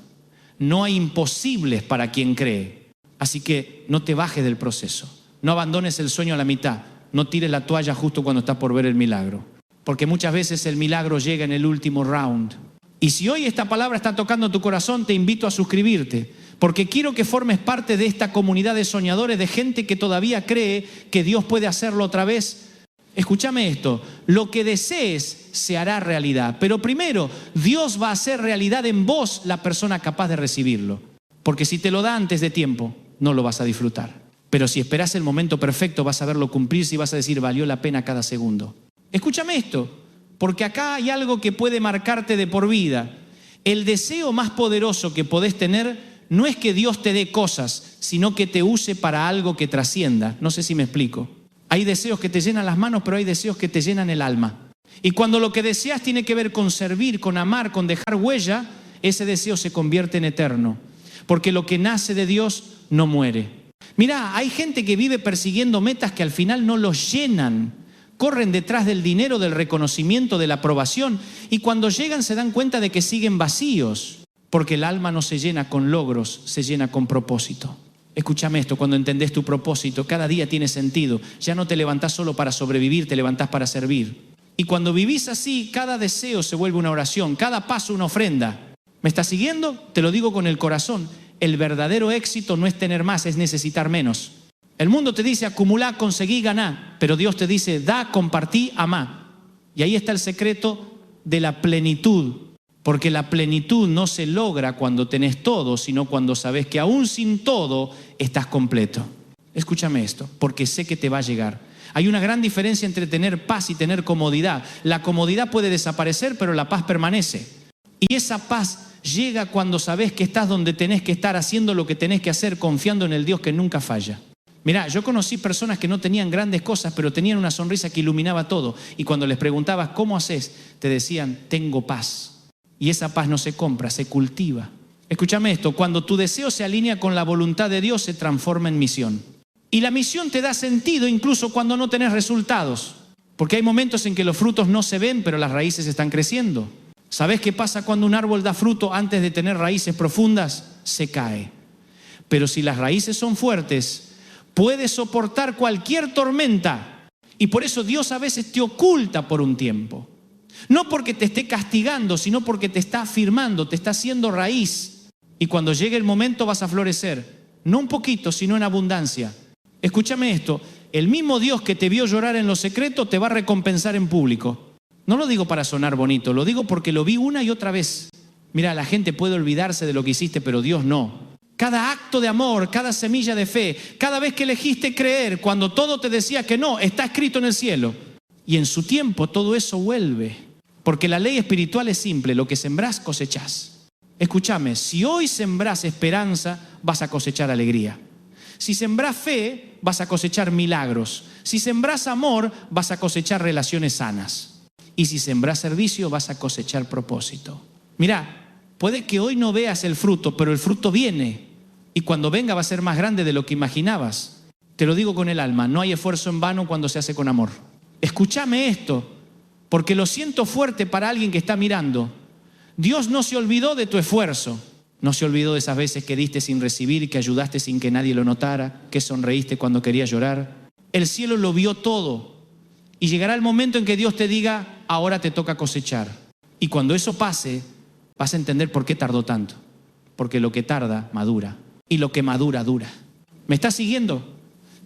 No hay imposibles para quien cree. Así que no te bajes del proceso. No abandones el sueño a la mitad. No tires la toalla justo cuando estás por ver el milagro. Porque muchas veces el milagro llega en el último round. Y si hoy esta palabra está tocando tu corazón, te invito a suscribirte. Porque quiero que formes parte de esta comunidad de soñadores, de gente que todavía cree que Dios puede hacerlo otra vez. Escúchame esto, lo que desees se hará realidad. Pero primero, Dios va a hacer realidad en vos la persona capaz de recibirlo. Porque si te lo da antes de tiempo, no lo vas a disfrutar. Pero si esperas el momento perfecto, vas a verlo cumplirse y vas a decir, valió la pena cada segundo. Escúchame esto, porque acá hay algo que puede marcarte de por vida. El deseo más poderoso que podés tener no es que Dios te dé cosas, sino que te use para algo que trascienda. No sé si me explico. Hay deseos que te llenan las manos, pero hay deseos que te llenan el alma. Y cuando lo que deseas tiene que ver con servir, con amar, con dejar huella, ese deseo se convierte en eterno. Porque lo que nace de Dios no muere. Mirá, hay gente que vive persiguiendo metas que al final no los llenan. Corren detrás del dinero, del reconocimiento, de la aprobación. Y cuando llegan se dan cuenta de que siguen vacíos. Porque el alma no se llena con logros, se llena con propósito. Escúchame esto, cuando entendés tu propósito, cada día tiene sentido. Ya no te levantás solo para sobrevivir, te levantás para servir. Y cuando vivís así, cada deseo se vuelve una oración, cada paso una ofrenda. ¿Me estás siguiendo? Te lo digo con el corazón. El verdadero éxito no es tener más, es necesitar menos. El mundo te dice acumulá, conseguí, ganá. Pero Dios te dice da, compartí, amá. Y ahí está el secreto de la plenitud. Porque la plenitud no se logra cuando tenés todo, sino cuando sabés que aún sin todo estás completo. Escúchame esto, porque sé que te va a llegar. Hay una gran diferencia entre tener paz y tener comodidad. La comodidad puede desaparecer, pero la paz permanece. Y esa paz llega cuando sabés que estás donde tenés que estar, haciendo lo que tenés que hacer, confiando en el Dios que nunca falla. Mirá, yo conocí personas que no tenían grandes cosas, pero tenían una sonrisa que iluminaba todo. Y cuando les preguntabas, ¿cómo haces? Te decían, tengo paz. Y esa paz no se compra, se cultiva. Escúchame esto, cuando tu deseo se alinea con la voluntad de Dios, se transforma en misión. Y la misión te da sentido incluso cuando no tenés resultados. Porque hay momentos en que los frutos no se ven, pero las raíces están creciendo. ¿Sabés qué pasa cuando un árbol da fruto antes de tener raíces profundas? Se cae. Pero si las raíces son fuertes, puede soportar cualquier tormenta. Y por eso Dios a veces te oculta por un tiempo. No porque te esté castigando, sino porque te está afirmando, te está haciendo raíz. Y cuando llegue el momento vas a florecer. No un poquito, sino en abundancia. Escúchame esto, el mismo Dios que te vio llorar en lo secreto te va a recompensar en público. No lo digo para sonar bonito, lo digo porque lo vi una y otra vez. Mira, la gente puede olvidarse de lo que hiciste, pero Dios no. Cada acto de amor, cada semilla de fe, cada vez que elegiste creer, cuando todo te decía que no, está escrito en el cielo. Y en su tiempo todo eso vuelve. Porque la ley espiritual es simple, lo que sembrás cosechás. Escúchame, si hoy sembrás esperanza, vas a cosechar alegría. Si sembrás fe, vas a cosechar milagros. Si sembrás amor, vas a cosechar relaciones sanas. Y si sembrás servicio, vas a cosechar propósito. Mirá, puede que hoy no veas el fruto, pero el fruto viene. Y cuando venga va a ser más grande de lo que imaginabas. Te lo digo con el alma, no hay esfuerzo en vano cuando se hace con amor. Escúchame esto, porque lo siento fuerte para alguien que está mirando. Dios no se olvidó de tu esfuerzo. No se olvidó de esas veces que diste sin recibir, que ayudaste sin que nadie lo notara, que sonreíste cuando querías llorar. El cielo lo vio todo. Y llegará el momento en que Dios te diga, ahora te toca cosechar. Y cuando eso pase, vas a entender por qué tardó tanto. Porque lo que tarda, madura. Y lo que madura, dura. ¿Me estás siguiendo?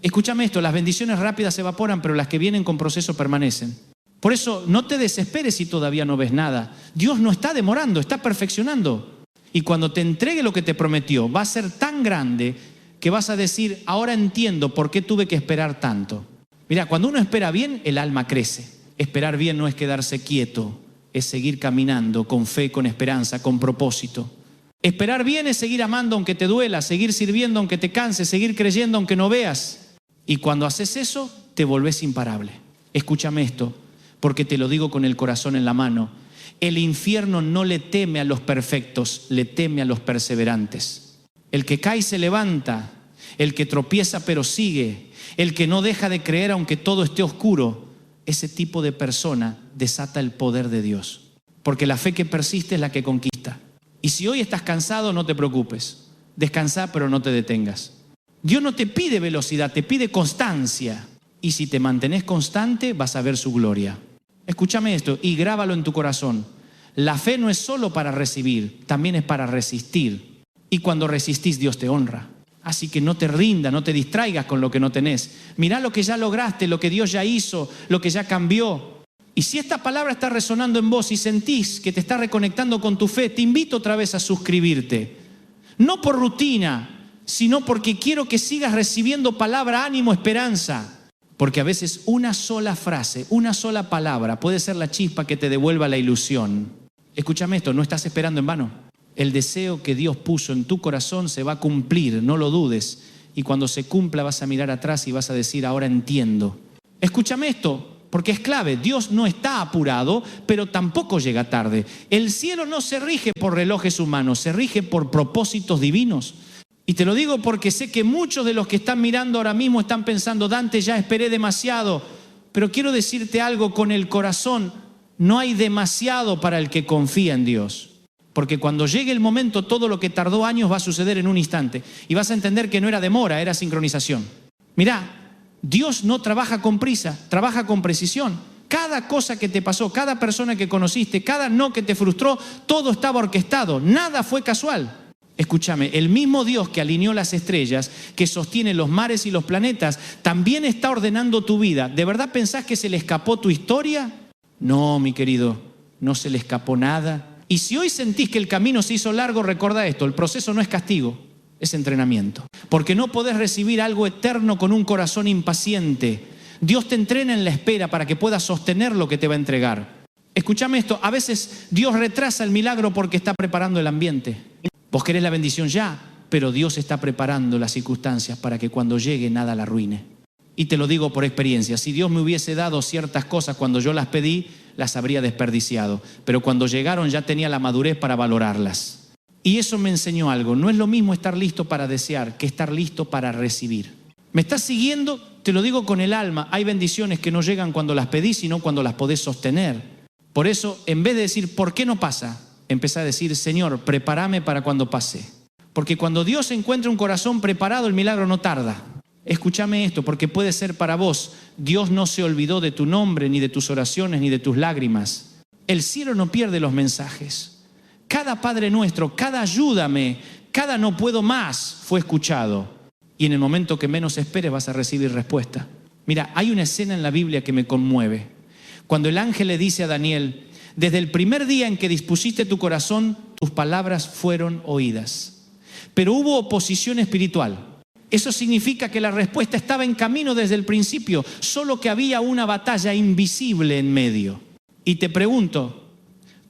Escúchame esto, las bendiciones rápidas se evaporan, pero las que vienen con proceso permanecen. Por eso, no te desesperes si todavía no ves nada. Dios no está demorando, está perfeccionando. Y cuando te entregue lo que te prometió, va a ser tan grande que vas a decir, ahora entiendo por qué tuve que esperar tanto. Mira, cuando uno espera bien, el alma crece. Esperar bien no es quedarse quieto, es seguir caminando con fe, con esperanza, con propósito. Esperar bien es seguir amando aunque te duela, seguir sirviendo aunque te canses, seguir creyendo aunque no veas. Y cuando haces eso, te volvés imparable. Escúchame esto, porque te lo digo con el corazón en la mano. El infierno no le teme a los perfectos, le teme a los perseverantes. El que cae se levanta, el que tropieza pero sigue, el que no deja de creer aunque todo esté oscuro, ese tipo de persona desata el poder de Dios. Porque la fe que persiste es la que conquista. Y si hoy estás cansado, no te preocupes. Descansa, pero no te detengas. Dios no te pide velocidad, te pide constancia. Y si te mantenés constante, vas a ver su gloria. Escúchame esto y grábalo en tu corazón. La fe no es solo para recibir, también es para resistir. Y cuando resistís, Dios te honra. Así que no te rindas, no te distraigas con lo que no tenés. Mirá lo que ya lograste, lo que Dios ya hizo, lo que ya cambió. Y si esta palabra está resonando en vos y sentís que te está reconectando con tu fe, te invito otra vez a suscribirte. No por rutina, sino porque quiero que sigas recibiendo palabra, ánimo, esperanza. Porque a veces una sola frase, una sola palabra puede ser la chispa que te devuelva la ilusión. Escúchame esto, no estás esperando en vano. El deseo que Dios puso en tu corazón se va a cumplir, no lo dudes. Y cuando se cumpla vas a mirar atrás y vas a decir, ahora entiendo. Escúchame esto, porque es clave. Dios no está apurado, pero tampoco llega tarde. El cielo no se rige por relojes humanos, se rige por propósitos divinos. Y te lo digo porque sé que muchos de los que están mirando ahora mismo están pensando, Dante, ya esperé demasiado. Pero quiero decirte algo con el corazón, no hay demasiado para el que confía en Dios. Porque cuando llegue el momento, todo lo que tardó años va a suceder en un instante. Y vas a entender que no era demora, era sincronización. Mirá, Dios no trabaja con prisa, trabaja con precisión. Cada cosa que te pasó, cada persona que conociste, cada no que te frustró, todo estaba orquestado, nada fue casual. Escúchame, el mismo Dios que alineó las estrellas, que sostiene los mares y los planetas, también está ordenando tu vida. ¿De verdad pensás que se le escapó tu historia? No, mi querido, no se le escapó nada. Y si hoy sentís que el camino se hizo largo, recuerda esto, el proceso no es castigo, es entrenamiento. Porque no podés recibir algo eterno con un corazón impaciente. Dios te entrena en la espera para que puedas sostener lo que te va a entregar. Escúchame esto, a veces Dios retrasa el milagro porque está preparando el ambiente. Vos querés la bendición ya, pero Dios está preparando las circunstancias para que cuando llegue nada la arruine. Y te lo digo por experiencia, si Dios me hubiese dado ciertas cosas cuando yo las pedí, las habría desperdiciado. Pero cuando llegaron ya tenía la madurez para valorarlas. Y eso me enseñó algo, no es lo mismo estar listo para desear que estar listo para recibir. ¿Me estás siguiendo? Te lo digo con el alma, hay bendiciones que no llegan cuando las pedís, sino cuando las podés sostener. Por eso, en vez de decir, ¿por qué no pasa?, empezá a decir, Señor, prepárame para cuando pase. Porque cuando Dios encuentra un corazón preparado, el milagro no tarda. Escúchame esto, porque puede ser para vos. Dios no se olvidó de tu nombre, ni de tus oraciones, ni de tus lágrimas. El cielo no pierde los mensajes. Cada Padre Nuestro, cada ayúdame, cada no puedo más fue escuchado. Y en el momento que menos esperes vas a recibir respuesta. Mira, hay una escena en la Biblia que me conmueve. Cuando el ángel le dice a Daniel, desde el primer día en que dispusiste tu corazón, tus palabras fueron oídas. Pero hubo oposición espiritual. Eso significa que la respuesta estaba en camino desde el principio, solo que había una batalla invisible en medio. Y te pregunto,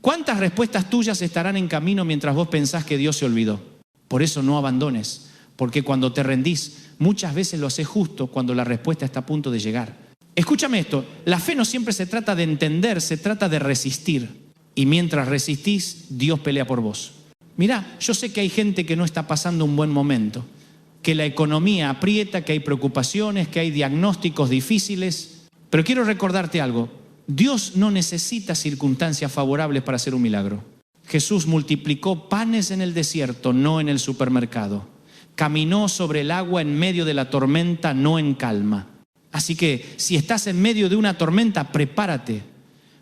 ¿cuántas respuestas tuyas estarán en camino mientras vos pensás que Dios se olvidó? Por eso no abandones, porque cuando te rendís, muchas veces lo haces justo cuando la respuesta está a punto de llegar. Escúchame esto, la fe no siempre se trata de entender, se trata de resistir. Y mientras resistís, Dios pelea por vos. Mirá, yo sé que hay gente que no está pasando un buen momento, que la economía aprieta, que hay preocupaciones, que hay diagnósticos difíciles. Pero quiero recordarte algo. Dios no necesita circunstancias favorables para hacer un milagro. Jesús multiplicó panes en el desierto, no en el supermercado. Caminó sobre el agua en medio de la tormenta, no en calma. Así que si estás en medio de una tormenta, prepárate,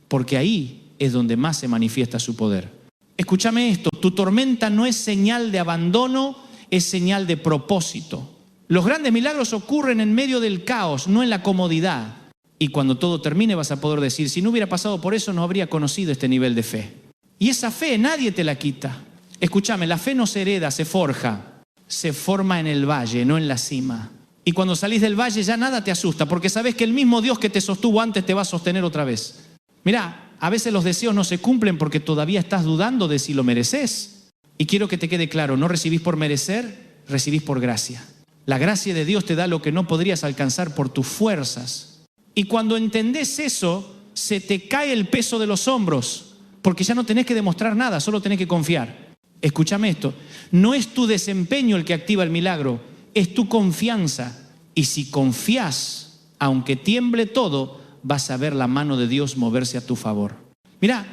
porque ahí es donde más se manifiesta su poder. Escúchame esto, tu tormenta no es señal de abandono, es señal de propósito. Los grandes milagros ocurren en medio del caos, no en la comodidad. Y cuando todo termine vas a poder decir, si no hubiera pasado por eso no habría conocido este nivel de fe. Y esa fe nadie te la quita. Escúchame, la fe no se hereda, se forja. Se forma en el valle, no en la cima. Y cuando salís del valle ya nada te asusta, porque sabes que el mismo Dios que te sostuvo antes te va a sostener otra vez. Mirá, a veces los deseos no se cumplen porque todavía estás dudando de si lo mereces. Y quiero que te quede claro, no recibís por merecer, recibís por gracia. La gracia de Dios te da lo que no podrías alcanzar por tus fuerzas. Y cuando entendés eso, se te cae el peso de los hombros, porque ya no tenés que demostrar nada, solo tenés que confiar. Escúchame esto, no es tu desempeño el que activa el milagro, es tu confianza. Y si confías, aunque tiemble todo, vas a ver la mano de Dios moverse a tu favor. Mira,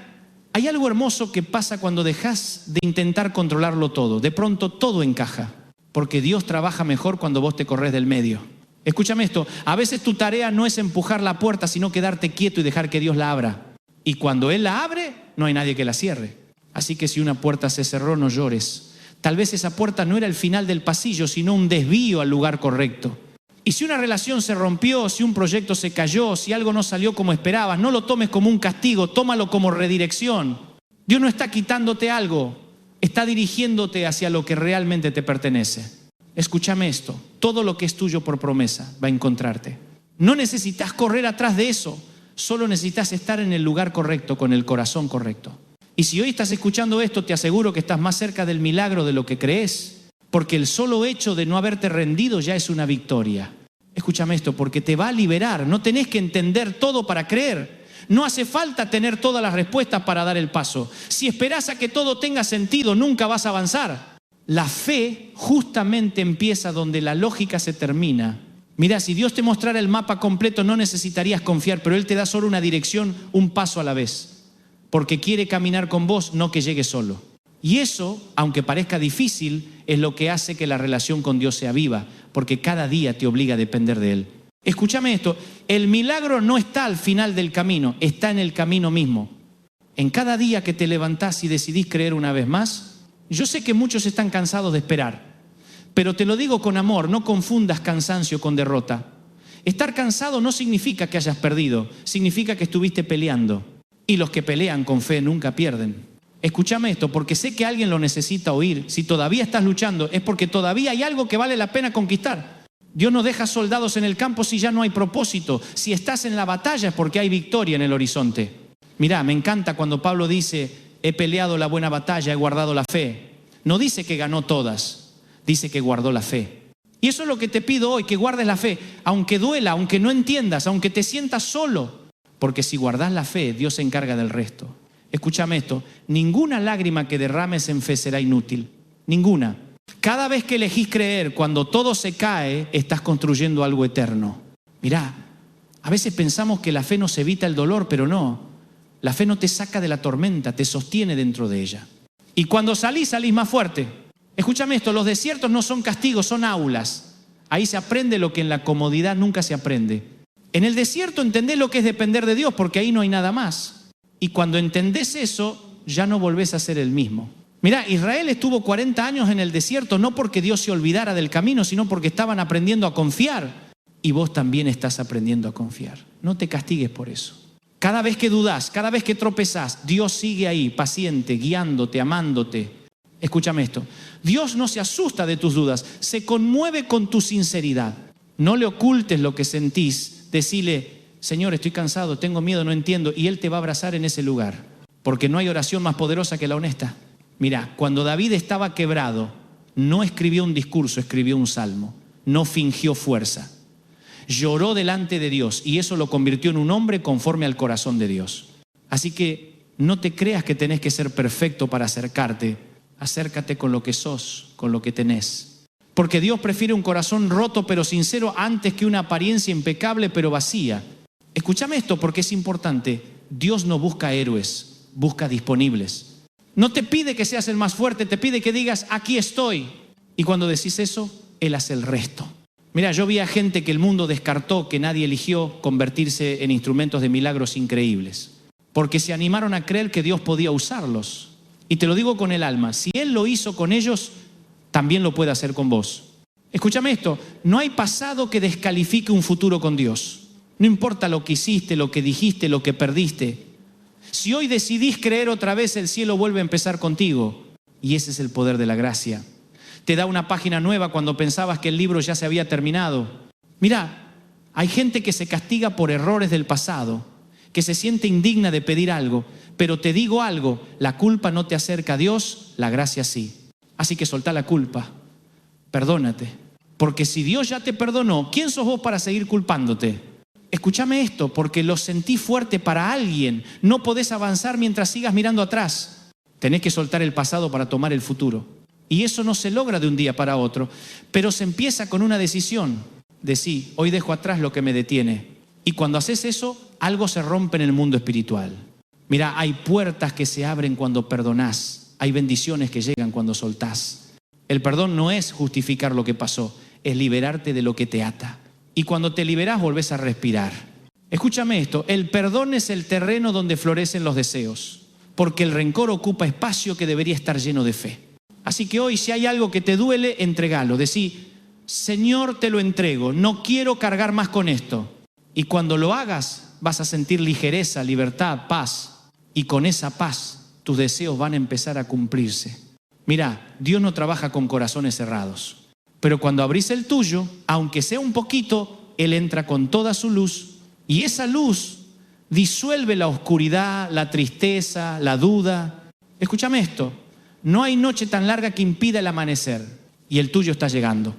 hay algo hermoso que pasa cuando dejas de intentar controlarlo todo. De pronto todo encaja, porque Dios trabaja mejor cuando vos te corres del medio. Escúchame esto, a veces tu tarea no es empujar la puerta, sino quedarte quieto y dejar que Dios la abra. Y cuando Él la abre, no hay nadie que la cierre. Así que si una puerta se cerró, no llores. Tal vez esa puerta no era el final del pasillo, sino un desvío al lugar correcto. Y si una relación se rompió, si un proyecto se cayó, si algo no salió como esperabas, no lo tomes como un castigo, tómalo como redirección. Dios no está quitándote algo, está dirigiéndote hacia lo que realmente te pertenece. Escúchame esto, todo lo que es tuyo por promesa va a encontrarte. No necesitas correr atrás de eso, solo necesitas estar en el lugar correcto, con el corazón correcto. Y si hoy estás escuchando esto, te aseguro que estás más cerca del milagro de lo que crees, porque el solo hecho de no haberte rendido ya es una victoria. Escúchame esto, porque te va a liberar, no tenés que entender todo para creer. No hace falta tener todas las respuestas para dar el paso. Si esperás a que todo tenga sentido, nunca vas a avanzar. La fe justamente empieza donde la lógica se termina. Mira, si Dios te mostrara el mapa completo, no necesitarías confiar, pero Él te da solo una dirección, un paso a la vez. Porque quiere caminar con vos, no que llegues solo. Y eso, aunque parezca difícil, es lo que hace que la relación con Dios sea viva, porque cada día te obliga a depender de Él. Escúchame esto, el milagro no está al final del camino, está en el camino mismo. En cada día que te levantás y decidís creer una vez más, yo sé que muchos están cansados de esperar, pero te lo digo con amor, no confundas cansancio con derrota. Estar cansado no significa que hayas perdido, significa que estuviste peleando. Y los que pelean con fe nunca pierden. Escúchame esto, porque sé que alguien lo necesita oír. Si todavía estás luchando, es porque todavía hay algo que vale la pena conquistar. Dios no deja soldados en el campo si ya no hay propósito. Si estás en la batalla es porque hay victoria en el horizonte. Mirá, me encanta cuando Pablo dice, he peleado la buena batalla, he guardado la fe. No dice que ganó todas, dice que guardó la fe. Y eso es lo que te pido hoy, que guardes la fe, aunque duela, aunque no entiendas, aunque te sientas solo. Porque si guardas la fe, Dios se encarga del resto. Escúchame esto, ninguna lágrima que derrames en fe será inútil. Ninguna. Cada vez que elegís creer, cuando todo se cae, estás construyendo algo eterno. Mirá, a veces pensamos que la fe nos evita el dolor, pero no. La fe no te saca de la tormenta, te sostiene dentro de ella. Y cuando salís más fuerte. Escúchame esto, los desiertos no son castigos, son aulas. Ahí se aprende lo que en la comodidad nunca se aprende. En el desierto entendés lo que es depender de Dios, porque ahí no hay nada más. Y cuando entendés eso, ya no volvés a ser el mismo. Mirá, Israel estuvo 40 años en el desierto, no porque Dios se olvidara del camino, sino porque estaban aprendiendo a confiar. Y vos también estás aprendiendo a confiar. No te castigues por eso. Cada vez que dudás, cada vez que tropezás, Dios sigue ahí, paciente, guiándote, amándote. Escúchame esto. Dios no se asusta de tus dudas, se conmueve con tu sinceridad. No le ocultes lo que sentís. Decile, Señor, estoy cansado, tengo miedo, no entiendo. Y Él te va a abrazar en ese lugar. Porque no hay oración más poderosa que la honesta. Mira, cuando David estaba quebrado, no escribió un discurso, escribió un salmo. No fingió fuerza. Lloró delante de Dios y eso lo convirtió en un hombre conforme al corazón de Dios. Así que no te creas que tenés que ser perfecto para acercarte. Acércate con lo que sos, con lo que tenés. Porque Dios prefiere un corazón roto pero sincero antes que una apariencia impecable pero vacía. Escúchame esto porque es importante. Dios no busca héroes, busca disponibles. No te pide que seas el más fuerte, te pide que digas, aquí estoy. Y cuando decís eso, Él hace el resto. Mira, yo vi a gente que el mundo descartó, que nadie eligió, convertirse en instrumentos de milagros increíbles. Porque se animaron a creer que Dios podía usarlos. Y te lo digo con el alma, si Él lo hizo con ellos, también lo puede hacer con vos. Escúchame esto, no hay pasado que descalifique un futuro con Dios. No importa lo que hiciste, lo que dijiste, lo que perdiste. Si hoy decidís creer otra vez, el cielo vuelve a empezar contigo. Y ese es el poder de la gracia. Te da una página nueva cuando pensabas que el libro ya se había terminado. Mira, hay gente que se castiga por errores del pasado, que se siente indigna de pedir algo. Pero te digo algo, la culpa no te acerca a Dios, la gracia sí. Así que soltá la culpa, perdónate. Porque si Dios ya te perdonó, ¿quién sos vos para seguir culpándote? Escúchame esto, porque lo sentí fuerte para alguien. No podés avanzar mientras sigas mirando atrás. Tenés que soltar el pasado para tomar el futuro. Y eso no se logra de un día para otro, pero se empieza con una decisión. Decí, hoy dejo atrás lo que me detiene. Y cuando haces eso, algo se rompe en el mundo espiritual. Mira, hay puertas que se abren cuando perdonás. Hay bendiciones que llegan cuando soltás. El perdón no es justificar lo que pasó, es liberarte de lo que te ata. Y cuando te liberás, volvés a respirar. Escúchame esto, el perdón es el terreno donde florecen los deseos, porque el rencor ocupa espacio que debería estar lleno de fe. Así que hoy, si hay algo que te duele, entregalo. Decí, Señor, te lo entrego, no quiero cargar más con esto. Y cuando lo hagas, vas a sentir ligereza, libertad, paz. Y con esa paz, tus deseos van a empezar a cumplirse. Mira, Dios no trabaja con corazones cerrados. Pero cuando abrís el tuyo, aunque sea un poquito, Él entra con toda su luz. Y esa luz disuelve la oscuridad, la tristeza, la duda. Escúchame esto. No hay noche tan larga que impida el amanecer. Y el tuyo está llegando.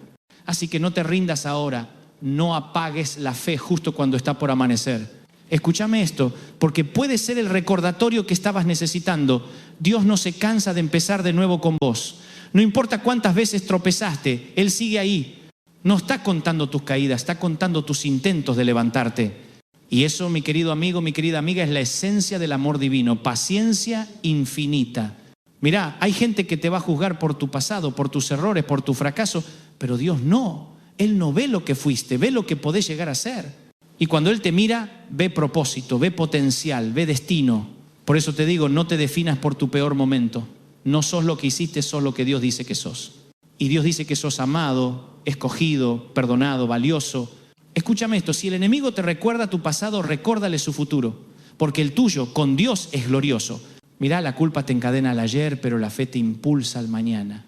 Así que no te rindas ahora. No apagues la fe justo cuando está por amanecer. Escúchame esto, porque puede ser el recordatorio que estabas necesitando. Dios no se cansa de empezar de nuevo con vos. No importa cuántas veces tropezaste, Él sigue ahí. No está contando tus caídas, está contando tus intentos de levantarte. Y eso, mi querido amigo, mi querida amiga, es la esencia del amor divino, paciencia infinita. Mirá, hay gente que te va a juzgar por tu pasado, por tus errores, por tu fracaso, pero Dios no. Él no ve lo que fuiste, ve lo que podés llegar a ser. Y cuando Él te mira, ve propósito, ve potencial, ve destino. Por eso te digo, no te definas por tu peor momento. No sos lo que hiciste, sos lo que Dios dice que sos. Y Dios dice que sos amado, escogido, perdonado, valioso. Escúchame esto, si el enemigo te recuerda tu pasado, recuérdale su futuro. Porque el tuyo con Dios es glorioso. Mirá, la culpa te encadena al ayer, pero la fe te impulsa al mañana.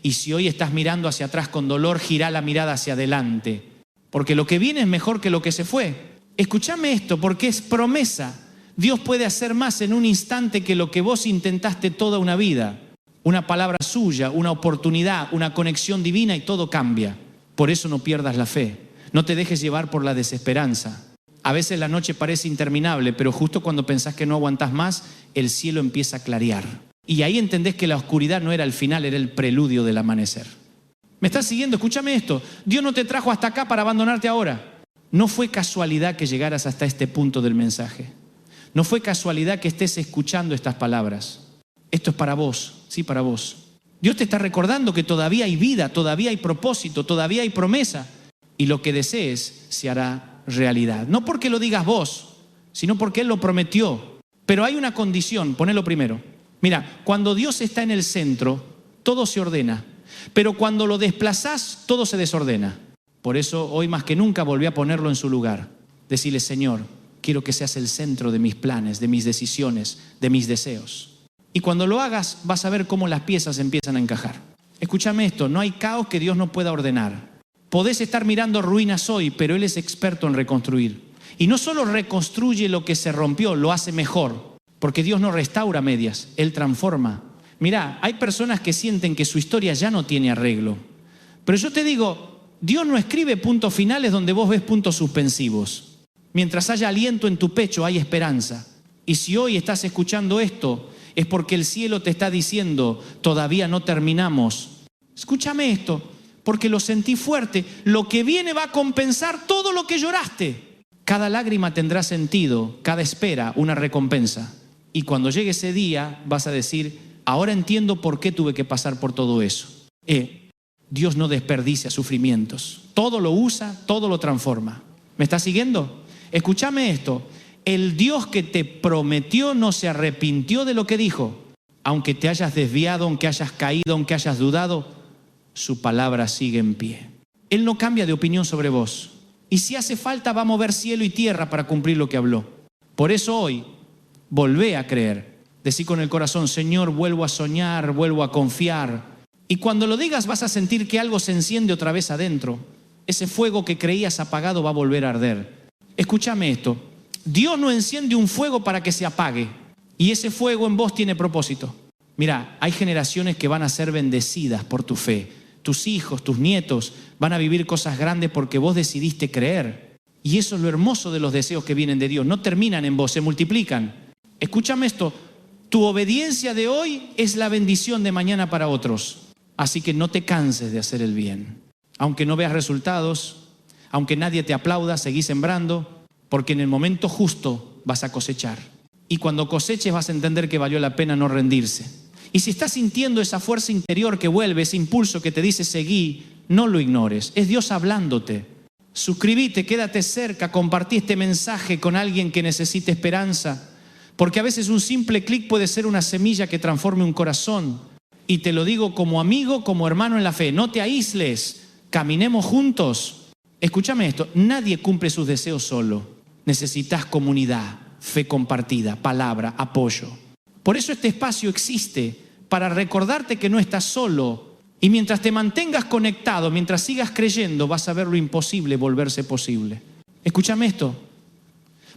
Y si hoy estás mirando hacia atrás con dolor, girá la mirada hacia adelante. Porque lo que viene es mejor que lo que se fue. Escúchame esto, porque es promesa. Dios puede hacer más en un instante que lo que vos intentaste toda una vida. Una palabra suya, una oportunidad, una conexión divina y todo cambia. Por eso no pierdas la fe. No te dejes llevar por la desesperanza. A veces la noche parece interminable, pero justo cuando pensás que no aguantás más, el cielo empieza a clarear. Y ahí entendés que la oscuridad no era el final, era el preludio del amanecer. ¿Me estás siguiendo? Escúchame esto. Dios no te trajo hasta acá para abandonarte ahora. No fue casualidad que llegaras hasta este punto del mensaje. No fue casualidad que estés escuchando estas palabras. Esto es para vos, sí, para vos. Dios te está recordando que todavía hay vida, todavía hay propósito, todavía hay promesa. Y lo que desees se hará realidad. No porque lo digas vos, sino porque Él lo prometió. Pero hay una condición, ponelo primero. Mira, cuando Dios está en el centro, todo se ordena. Pero cuando lo desplazás, todo se desordena. Por eso hoy más que nunca volví a ponerlo en su lugar. Decirle, Señor, quiero que seas el centro de mis planes, de mis decisiones, de mis deseos. Y cuando lo hagas, vas a ver cómo las piezas empiezan a encajar. Escúchame esto, no hay caos que Dios no pueda ordenar. Podés estar mirando ruinas hoy, pero Él es experto en reconstruir. Y no solo reconstruye lo que se rompió, lo hace mejor. Porque Dios no restaura medias, Él transforma. Mirá, hay personas que sienten que su historia ya no tiene arreglo. Pero yo te digo, Dios no escribe puntos finales donde vos ves puntos suspensivos. Mientras haya aliento en tu pecho, hay esperanza. Y si hoy estás escuchando esto, es porque el cielo te está diciendo, todavía no terminamos. Escúchame esto, porque lo sentí fuerte. Lo que viene va a compensar todo lo que lloraste. Cada lágrima tendrá sentido, cada espera una recompensa. Y cuando llegue ese día vas a decir, ahora entiendo por qué tuve que pasar por todo eso. Dios no desperdicia sufrimientos. Todo lo usa, todo lo transforma. ¿Me estás siguiendo? Escúchame esto. El Dios que te prometió no se arrepintió de lo que dijo. Aunque te hayas desviado, aunque hayas caído, aunque hayas dudado, su palabra sigue en pie. Él no cambia de opinión sobre vos. Y si hace falta, va a mover cielo y tierra para cumplir lo que habló. Por eso hoy, volvé a creer. Decí con el corazón, Señor, vuelvo a soñar, vuelvo a confiar. Y cuando lo digas vas a sentir que algo se enciende otra vez adentro. Ese fuego que creías apagado va a volver a arder. Escúchame esto. Dios no enciende un fuego para que se apague. Y ese fuego en vos tiene propósito. Mira, hay generaciones que van a ser bendecidas por tu fe. Tus hijos, tus nietos van a vivir cosas grandes porque vos decidiste creer. Y eso es lo hermoso de los deseos que vienen de Dios. No terminan en vos, se multiplican. Escúchame esto. Tu obediencia de hoy es la bendición de mañana para otros. Así que no te canses de hacer el bien. Aunque no veas resultados, aunque nadie te aplauda, seguí sembrando, porque en el momento justo vas a cosechar. Y cuando coseches vas a entender que valió la pena no rendirse. Y si estás sintiendo esa fuerza interior que vuelve, ese impulso que te dice seguí, no lo ignores. Es Dios hablándote. Suscríbete, quédate cerca, compartí este mensaje con alguien que necesite esperanza. Porque a veces un simple clic puede ser una semilla que transforme un corazón. Y te lo digo como amigo, como hermano en la fe. No te aísles, caminemos juntos. Escúchame esto, nadie cumple sus deseos solo. Necesitas comunidad, fe compartida, palabra, apoyo. Por eso este espacio existe, para recordarte que no estás solo. Y mientras te mantengas conectado, mientras sigas creyendo, vas a ver lo imposible volverse posible. Escúchame esto,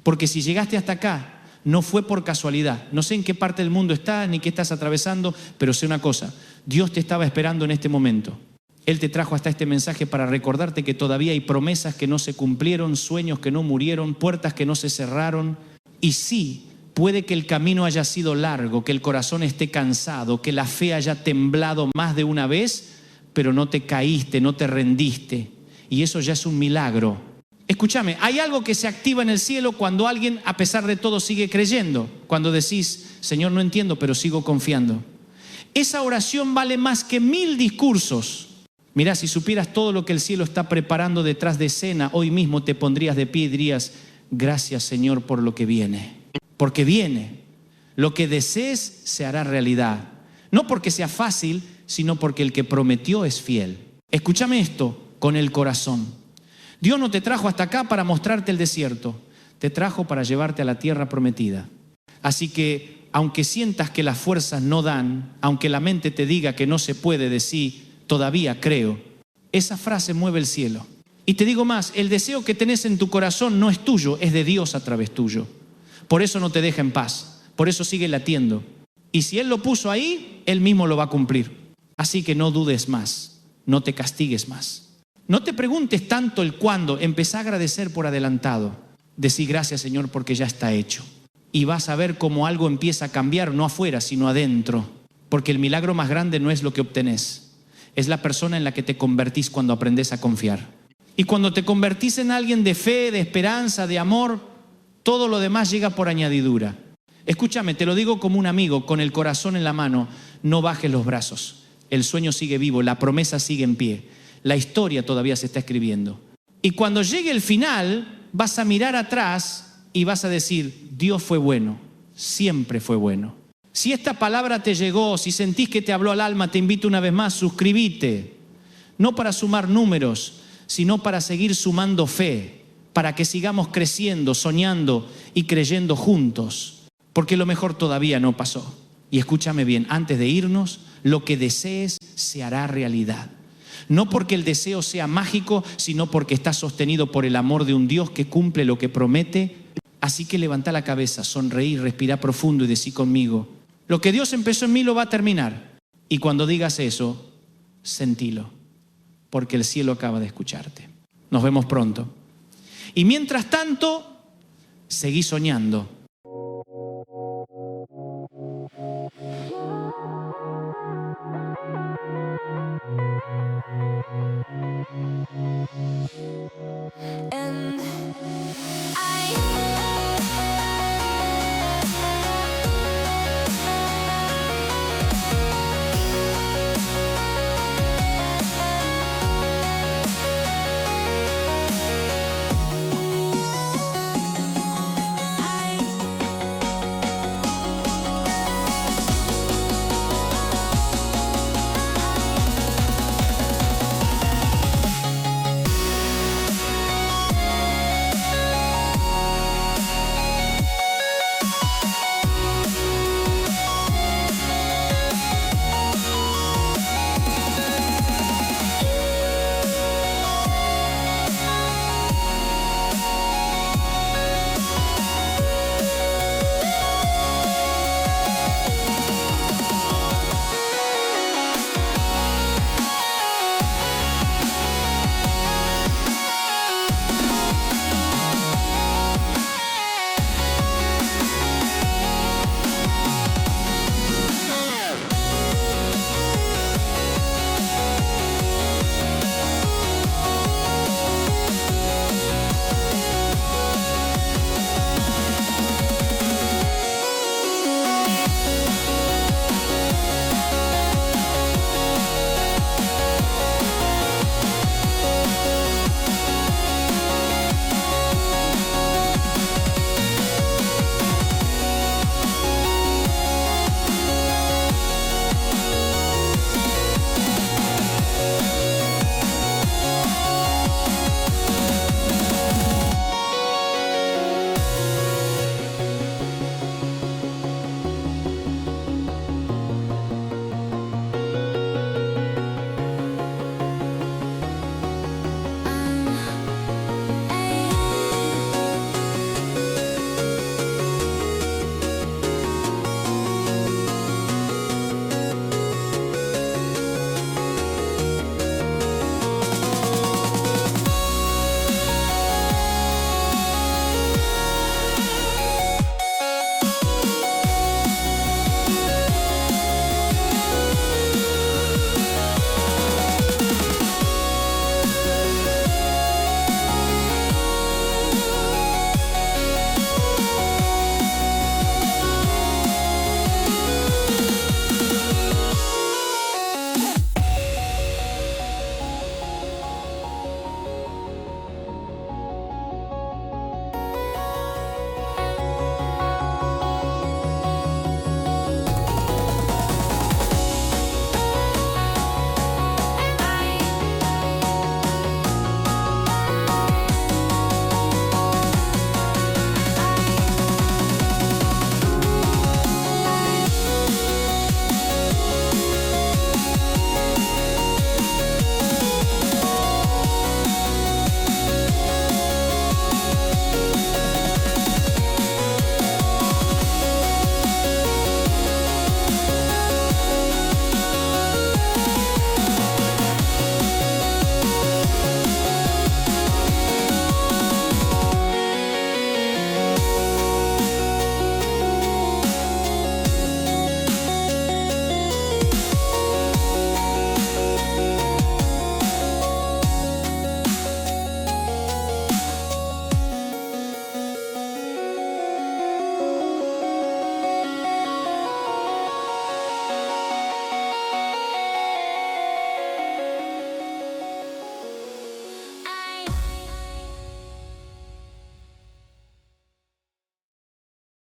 porque si llegaste hasta acá, no fue por casualidad. No sé en qué parte del mundo estás ni qué estás atravesando, pero sé una cosa, Dios te estaba esperando en este momento. Él te trajo hasta este mensaje para recordarte que todavía hay promesas que no se cumplieron, sueños que no murieron, puertas que no se cerraron. Y sí, puede que el camino haya sido largo, que el corazón esté cansado, que la fe haya temblado más de una vez, pero no te caíste, no te rendiste. Y eso ya es un milagro. Escúchame, hay algo que se activa en el cielo cuando alguien, a pesar de todo, sigue creyendo. Cuando decís, Señor, no entiendo, pero sigo confiando. Esa oración vale más que 1000 discursos. Mirá, si supieras todo lo que el cielo está preparando detrás de escena, hoy mismo te pondrías de pie y dirías, gracias, Señor, por lo que viene. Porque viene. Lo que desees se hará realidad. No porque sea fácil, sino porque el que prometió es fiel. Escúchame esto con el corazón. Dios no te trajo hasta acá para mostrarte el desierto, te trajo para llevarte a la tierra prometida. Así que, aunque sientas que las fuerzas no dan, aunque la mente te diga que no se puede decir, todavía creo, esa frase mueve el cielo. Y te digo más, el deseo que tenés en tu corazón no es tuyo, es de Dios a través tuyo. Por eso no te deja en paz, por eso sigue latiendo. Y si Él lo puso ahí, Él mismo lo va a cumplir. Así que no dudes más, no te castigues más. No te preguntes tanto el cuándo, empezá a agradecer por adelantado. Decí gracias, Señor, porque ya está hecho. Y vas a ver cómo algo empieza a cambiar, no afuera, sino adentro. Porque el milagro más grande no es lo que obtenés, es la persona en la que te convertís cuando aprendés a confiar. Y cuando te convertís en alguien de fe, de esperanza, de amor, todo lo demás llega por añadidura. Escúchame, te lo digo como un amigo, con el corazón en la mano, no bajes los brazos. El sueño sigue vivo, la promesa sigue en pie. La historia todavía se está escribiendo. Y cuando llegue el final, vas a mirar atrás y vas a decir, Dios fue bueno, siempre fue bueno. Si esta palabra te llegó, si sentís que te habló al alma, te invito una vez más, suscríbete. No para sumar números, sino para seguir sumando fe, para que sigamos creciendo, soñando y creyendo juntos. Porque lo mejor todavía no pasó. Y escúchame bien, antes de irnos, lo que desees se hará realidad. No porque el deseo sea mágico, sino porque está sostenido por el amor de un Dios que cumple lo que promete. Así que levanta la cabeza, sonreí, respira profundo y decí conmigo, lo que Dios empezó en mí lo va a terminar. Y cuando digas eso, sentilo, porque el cielo acaba de escucharte. Nos vemos pronto. Y mientras tanto, seguí soñando. And I